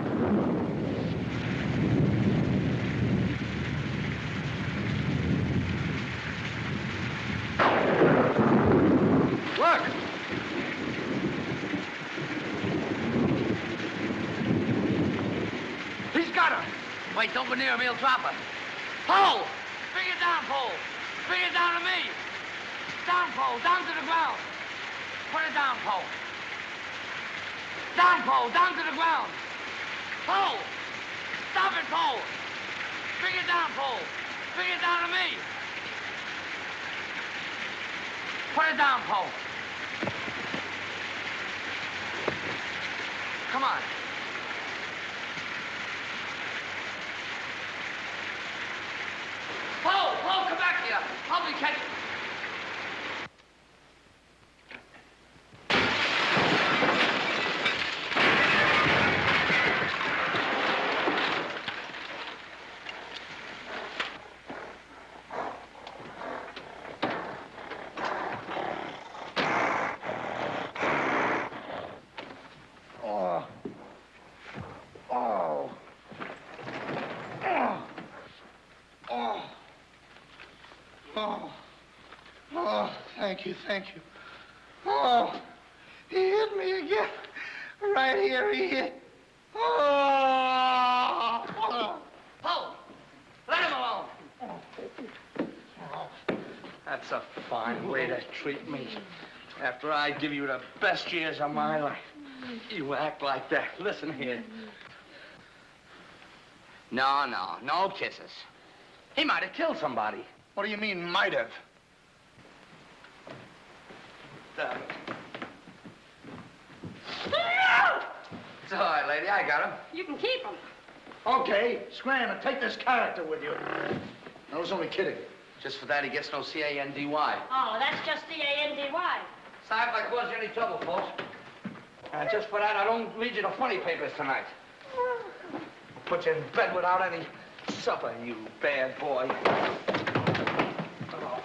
S6: Look!
S8: He's got her.
S15: Wait, don't go near him. He'll drop her. Poe! Bring it down, Poe. Bring it down to me. Down, Poe. Down to the ground. Put it down, Poe. Down, Poe. Down to the ground. Poe! Stop it, Poe. Bring it down, Poe. Bring it down to me. Put it down, Poe. Come on. Poe, come back here. Help me catch it.
S8: Oh, thank you, thank you. Oh, he hit me again. Right here, he hit. Oh!
S15: Ho! Let him alone. That's a fine way to treat me. After I give you the best years of my life, you act like that. Listen here. No kisses. He might have killed somebody.
S8: What do you mean, might have?
S15: Damn it. It's all right, lady. I got him.
S14: You can keep him.
S8: Okay, scram and take this character with you. I was only kidding.
S15: Just for that, he gets no C-A-N-D-Y.
S14: Oh, that's just C-A-N-D-Y.
S15: Sorry if I caused you any trouble, folks. Just for that, I don't read you the funny papers tonight. I'll put you in bed without any supper, you bad boy. Oh.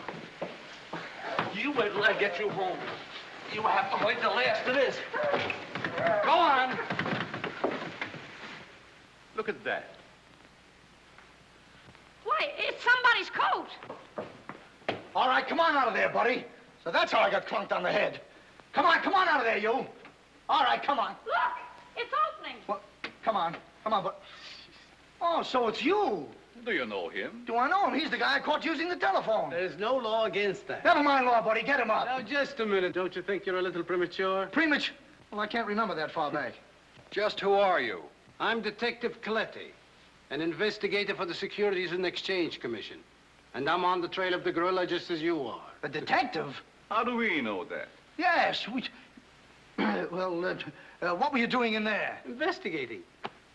S15: You wait till I get you home. You have to wait till after this. Go on.
S10: Look at that.
S14: Why, it's somebody's coat.
S8: All right, come on out of there, buddy. So that's how I got clunked on the head. Come on out of there, you. All right, come on.
S14: Look, it's opening.
S8: Well, come on, but... Oh, so it's you.
S2: Do you know him?
S8: Do I know him? He's the guy I caught using the telephone.
S10: There's no law against that.
S8: Never mind law, buddy. Get him up.
S10: Now, just a minute. Don't you think you're a little premature?
S8: Premature? Well, I can't remember that far back.
S6: Just who are you?
S10: I'm Detective Coletti, an investigator for the Securities and Exchange Commission. And I'm on the trail of the gorilla just as you are.
S8: A detective?
S2: How do we know that?
S8: Yes, we... Well, what were you doing in there?
S10: Investigating.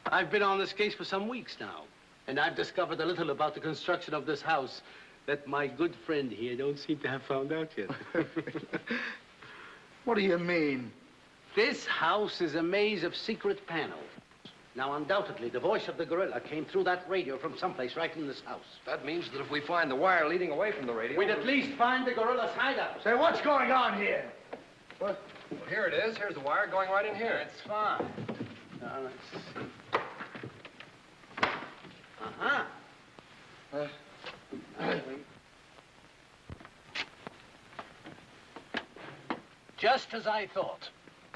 S10: I've been on this case for some weeks now. And I've discovered a little about the construction of this house that my good friend here don't seem to have found out yet.
S8: What do you mean?
S10: This house is a maze of secret panels. Now, undoubtedly, the voice of the gorilla came through that radio from someplace right in this house.
S6: That means that if we find the wire leading away from the radio...
S10: We'd at least find the gorilla's hideout.
S8: Say, what's going on here?
S6: What? Well, here it is. Here's the wire going right in here.
S10: That's fine. Now, let's see. Just as I thought.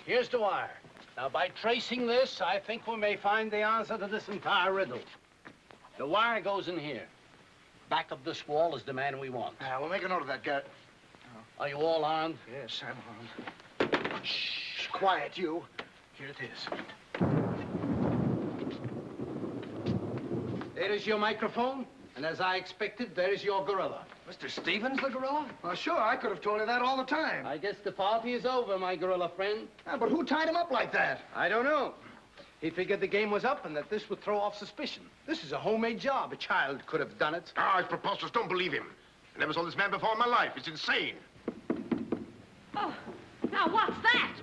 S10: Here's the wire. Now, by tracing this, I think we may find the answer to this entire riddle. The wire goes in here. Back of this wall is the man we want.
S8: We'll make a note of that, Garrett.
S10: Are you all armed?
S8: Yes, I'm armed. Shh, quiet, you. Here it is.
S10: There is your microphone, and as I expected, there is your gorilla.
S6: Mr. Stevens, the gorilla?
S8: Well, sure, I could have told you that all the time.
S10: I guess the party is over, my gorilla friend.
S8: But who tied him up like that?
S10: I don't know. He figured the game was up and that this would throw off suspicion. This is a homemade job. A child could have done it.
S3: Ah, it's preposterous. Don't believe him. I never saw this man before in my life. It's insane.
S14: Oh, now what's that?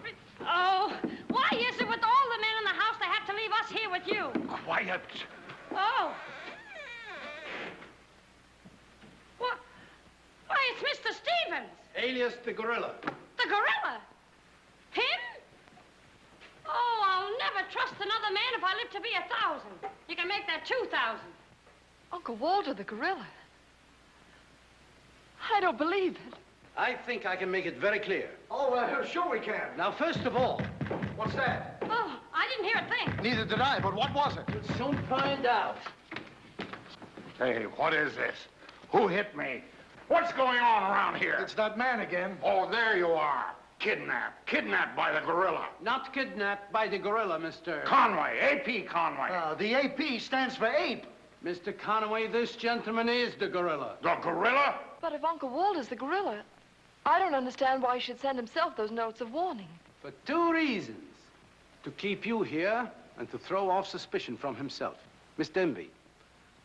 S14: Oh, why is it with all the men in the house they have to leave us here with you?
S3: Quiet.
S14: Oh. What? Why, it's Mr. Stevens.
S10: Alias the gorilla.
S14: The gorilla? Him? Oh, I'll never trust another man if I live to be 1,000. You can make that 2,000.
S5: Uncle Walter, the gorilla. I don't believe it.
S10: I think I can make it very clear.
S8: Oh, sure we can.
S10: Now, first of all...
S8: What's that?
S14: Oh, I didn't hear a thing.
S8: Neither did I, but what was it?
S10: We'll soon find out.
S9: Hey, what is this? Who hit me? What's going on around here?
S8: It's that man again.
S9: Oh, there you are. Kidnapped. Kidnapped by the gorilla.
S10: Not kidnapped by the gorilla, Mr.
S9: Conway. A.P. Conway.
S8: The AP stands for ape.
S10: Mr. Conway, this gentleman is the gorilla.
S9: The gorilla?
S5: But if Uncle Walter's the gorilla, I don't understand why he should send himself those notes of warning.
S10: For two reasons. To keep you here and to throw off suspicion from himself. Miss Denby,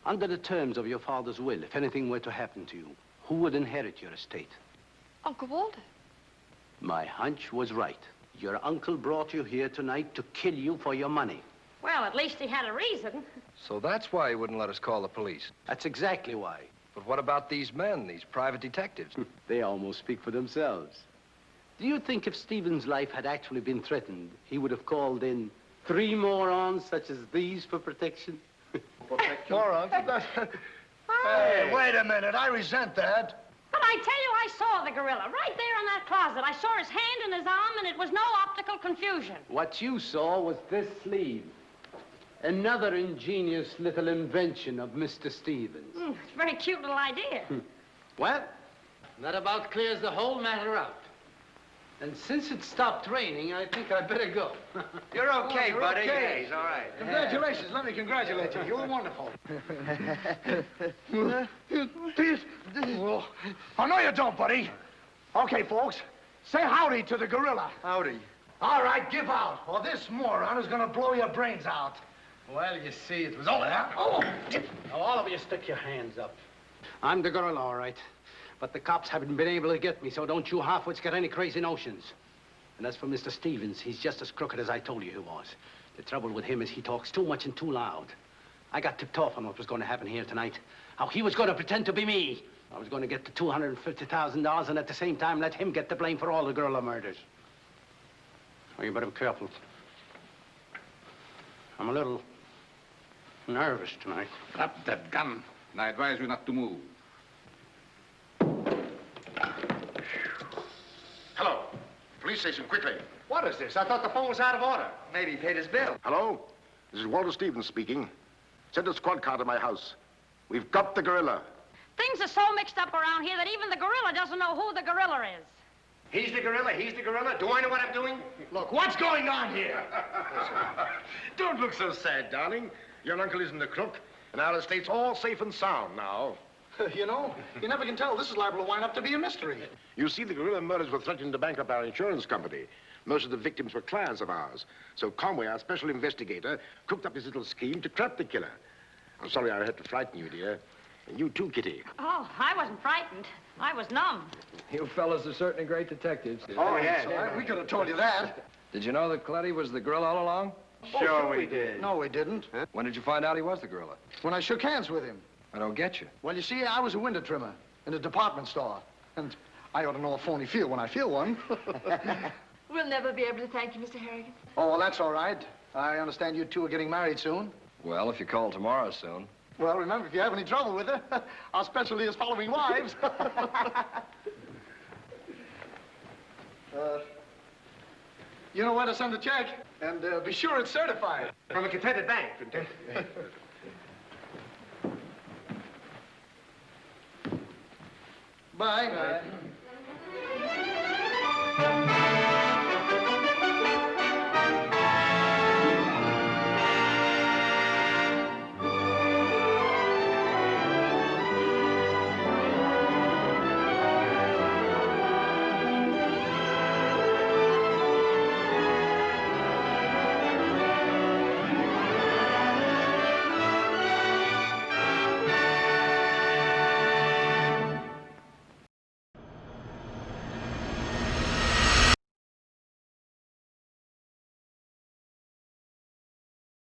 S10: under the terms of your father's will, if anything were to happen to you, who would inherit your estate?
S5: Uncle Walter.
S10: My hunch was right. Your uncle brought you here tonight to kill you for your money.
S14: Well, at least he had a reason.
S6: So that's why he wouldn't let us call the police.
S10: That's exactly why.
S6: But what about these men, these private detectives?
S10: They almost speak for themselves. Do you think if Stephen's life had actually been threatened, he would have called in 3 morons such as these for protection?
S8: Morons? Hey, wait a minute. I resent that.
S14: But I tell you, I saw the gorilla right there in that closet. I saw his hand and his arm, and it was no optical confusion.
S10: What you saw was this sleeve. Another ingenious little invention of Mr. Stevens.
S14: It's a very cute little idea.
S10: Well, that about clears the whole matter out. And since it stopped raining, I think I'd better go.
S12: You're okay,
S8: you're
S12: buddy.
S8: okay.
S12: Yeah, he's all right.
S8: Congratulations. Let me congratulate you. You were wonderful. Oh, no, you don't, buddy. Okay, folks. Say howdy to the gorilla.
S12: Howdy.
S8: All right, give out, or this moron is gonna blow your brains out.
S10: Well, you see, it was all that. Oh! Now, all of you stick your hands up. I'm the gorilla, all right. But the cops haven't been able to get me, so don't you halfwits get any crazy notions. And as for Mr. Stevens, he's just as crooked as I told you he was. The trouble with him is he talks too much and too loud. I got tipped off on what was going to happen here tonight. How he was going to pretend to be me. I was going to get the $250,000 and at the same time let him get the blame for all the gorilla murders. So you better be careful. I'm a little nervous tonight.
S2: Drop that gun, and I advise you not to move.
S3: Hello. Police station, quickly.
S8: What is this? I thought the phone was out of order.
S12: Maybe he paid his bill.
S3: Hello? This is Walter Stevens speaking. Send a squad car to my house. We've got the gorilla.
S14: Things are so mixed up around here that even the gorilla doesn't know who the gorilla is.
S8: He's the gorilla. He's the gorilla. Do I know what I'm doing? Look, what's going on here?
S3: Don't look so sad, darling. Your uncle isn't a crook, and our estate's all safe and sound now.
S8: You know, you never can tell. This is liable to wind up to be a mystery.
S3: You see, the gorilla murders were threatening to bankrupt our insurance company. Most of the victims were clients of ours. So Conway, our special investigator, cooked up his little scheme to trap the killer. I'm sorry I had to frighten you, dear. And you too, Kitty.
S14: Oh, I wasn't frightened. I was numb.
S6: You fellas are certainly great detectives.
S8: Oh, yeah. We could have told you that.
S6: Did you know that Coletti was the gorilla all along?
S12: Sure we did.
S8: No, we didn't.
S6: Huh? When did you find out he was the gorilla?
S8: When I shook hands with him.
S6: I don't get you.
S8: Well, you see, I was a window trimmer in a department store. And I ought to know a phony feel when I feel one.
S5: We'll never be able to thank you, Mr. Harrigan.
S8: Oh, well, that's all right. I understand you two are getting married soon.
S6: Well, if you call tomorrow soon.
S8: Well, remember, if you have any trouble with her, our specialty is following wives. You know where to send the check, and be sure it's certified.
S12: From a Confederate bank.
S8: Bye. Bye.